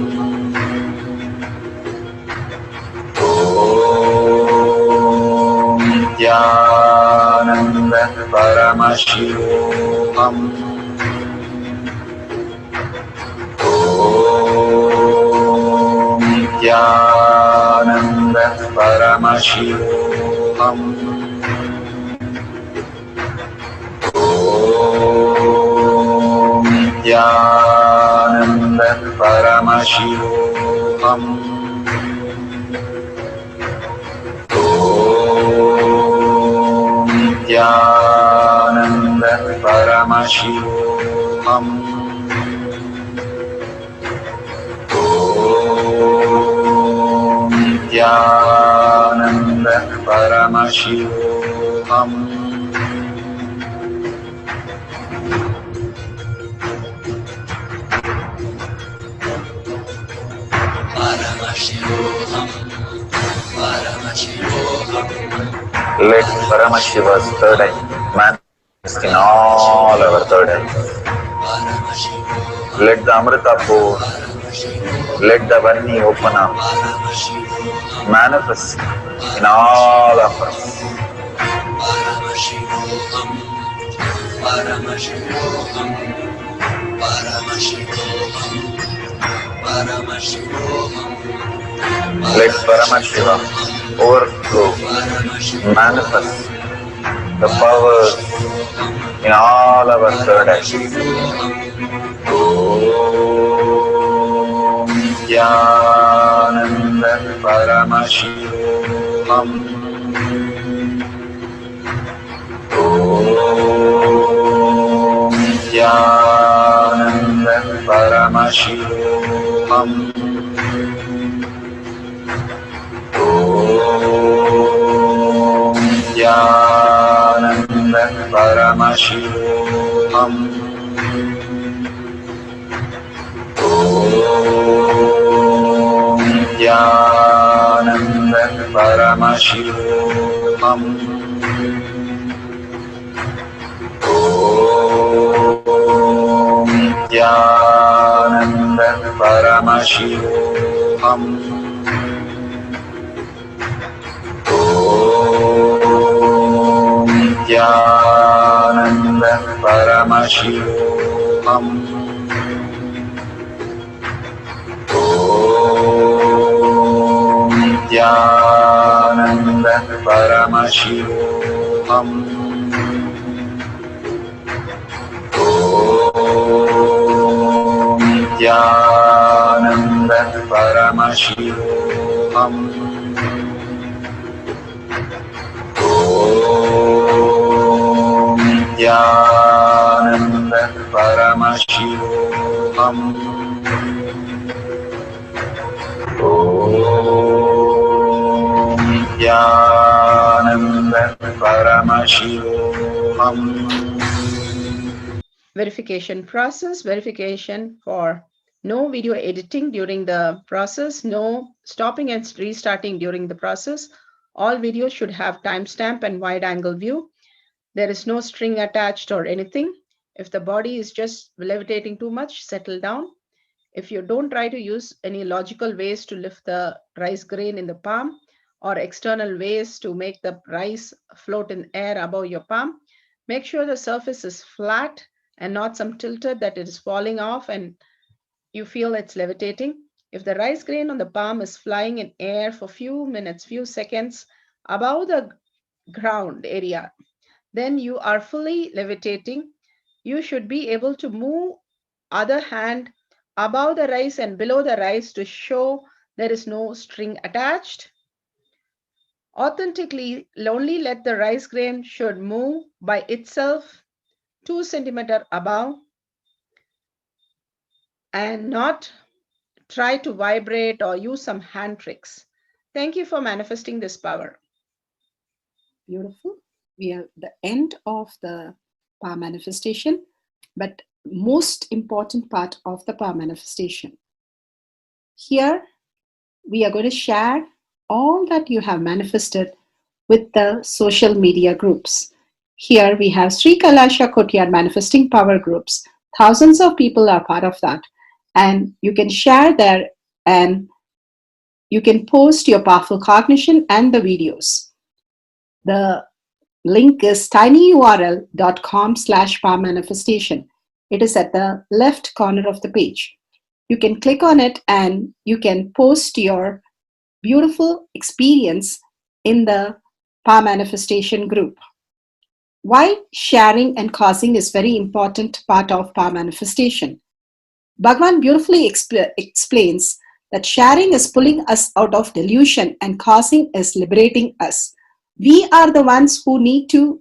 Nithyananda Paramashivoham. Nithyananda Paramashivoham. Nithyananda Paramashivoham. Nithyananda Paramashivoham. Let Paramashiva's third eye manifest in all our third eyes. Let the Amrita pour, let the Vani open up, manifest in all of us. Let Paramashiva overflow, manifest the powers in all our third eyes. Om Nithyananda Paramashivoham. Om Nithyananda Paramashivoham. Om Nithyananda Paramashivoham. Om Nithyananda Paramashivoham. Om Nithyananda Paramashivoham. Om Nithyananda Paramashivoham. Om Nithyananda Paramashivoham. Om Nithyananda Paramashivoham. Om Nithyananda Paramashivoham. Om Nithyananda Paramashivoham. Verification process, verification for no video editing during the process, no stopping and restarting during the process. All videos should have timestamp and wide angle view. There is no string attached or anything. If the body is just levitating too much, settle down. If you don't try to use any logical ways to lift the rice grain in the palm or external ways to make the rice float in air above your palm, make sure the surface is flat and not some tilted that it is falling off and you feel it's levitating. If the rice grain on the palm is flying in air for few minutes, few seconds above the ground area, then you are fully levitating. You should be able to move other hand above the rice and below the rice to show there is no string attached. Authentically, only let the rice grain should move by itself 2 centimeters above and not try to vibrate or use some hand tricks. Thank you for manifesting this power. Beautiful. We are at the end of the power manifestation, but most important part of the power manifestation. Here, we are going to share all that you have manifested with the social media groups. Here we have Sri Kailasha Kotyar Manifesting Power groups. Thousands of people are part of that. And you can share there and you can post your powerful cognition and the videos. The link is tinyurl.com/power manifestation. It is at the left corner of the page. You can click on it and you can post your beautiful experience in the power manifestation group. Why sharing and causing is very important part of power manifestation. Bhagavan beautifully explains that sharing is pulling us out of delusion and causing is liberating us. We are the ones who need to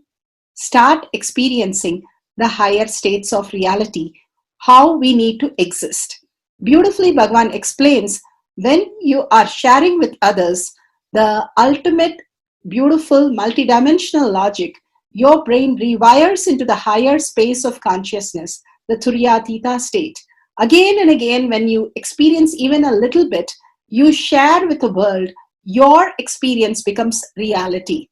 start experiencing the higher states of reality, how we need to exist. Beautifully, Bhagavan explains when you are sharing with others the ultimate beautiful multidimensional logic, your brain rewires into the higher space of consciousness, the Turyatita state. Again and again, when you experience even a little bit, you share with the world, your experience becomes reality.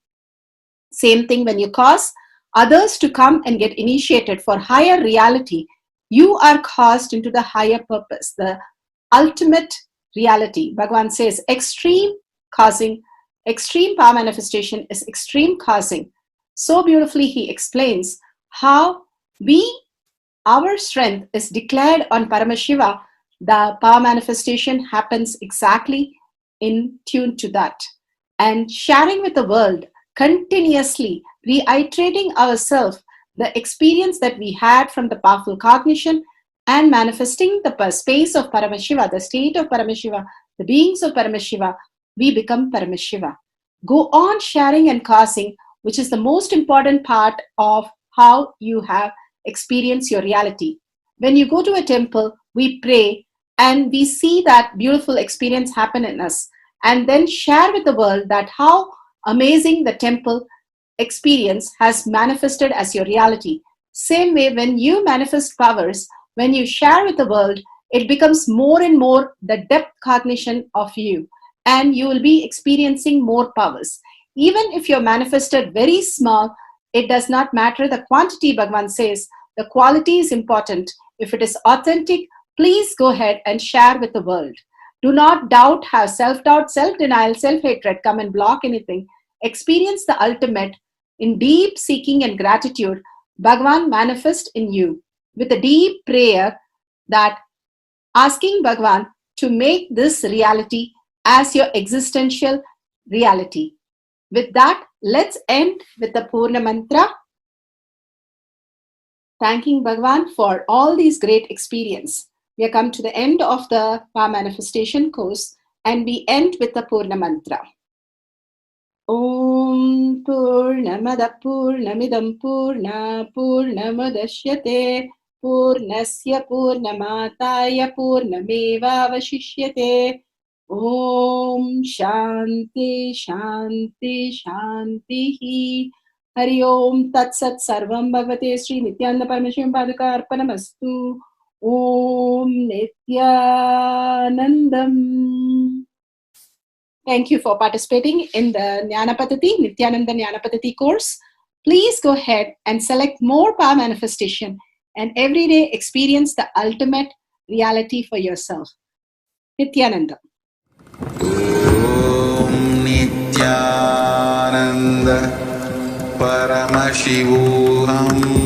Same thing when you cause others to come and get initiated for higher reality, you are caused into the higher purpose, the ultimate reality. Bhagavan says extreme causing, extreme power manifestation is extreme causing. So beautifully he explains how our strength is declared on Paramashiva. The power manifestation happens exactly in tune to that. And sharing with the world, continuously reiterating ourselves the experience that we had from the powerful cognition and manifesting the space of Paramashiva, the state of Paramashiva, the beings of Paramashiva, we become Paramashiva. Go on sharing and causing, which is the most important part of how you have experienced your reality. When you go to a temple, we pray and we see that beautiful experience happen in us, and then share with the world that how amazing the temple experience has manifested as your reality. Same way, when you manifest powers, when you share with the world, it becomes more and more the depth cognition of you, and you will be experiencing more powers. Even if you're manifested very small, it does not matter the quantity. Bhagavan says the quality is important. If it is authentic, please go ahead and share with the world. Do not doubt, have self-doubt, self-denial, self-hatred come and block anything. Experience the ultimate in deep seeking and gratitude. Bhagavan manifest in you with a deep prayer, that asking Bhagavan to make this reality as your existential reality. With that, let's end with the Purna Mantra, thanking Bhagavan for all these great experience. We have come to the end of the Power Manifestation course, and we end with the Purna Mantra. Om Purnamada Purnamidam Purna Purnamudashyate Purnasya Purnamataya Purnameva Vashishyate. Om Shanti Shanti Shanti. Hari Om Tat Sat Sarvam Bhagavate Sri Nithyananda Parameswaram Padaka Arpanamastu. Om Nithyanandam. Thank you for participating in the Jnana Paddhati, Nithyananda Jnana Paddhati course. Please go ahead and select more power manifestation and every day experience the ultimate reality for yourself. Nithyananda. Om Nithyananda Paramashivoham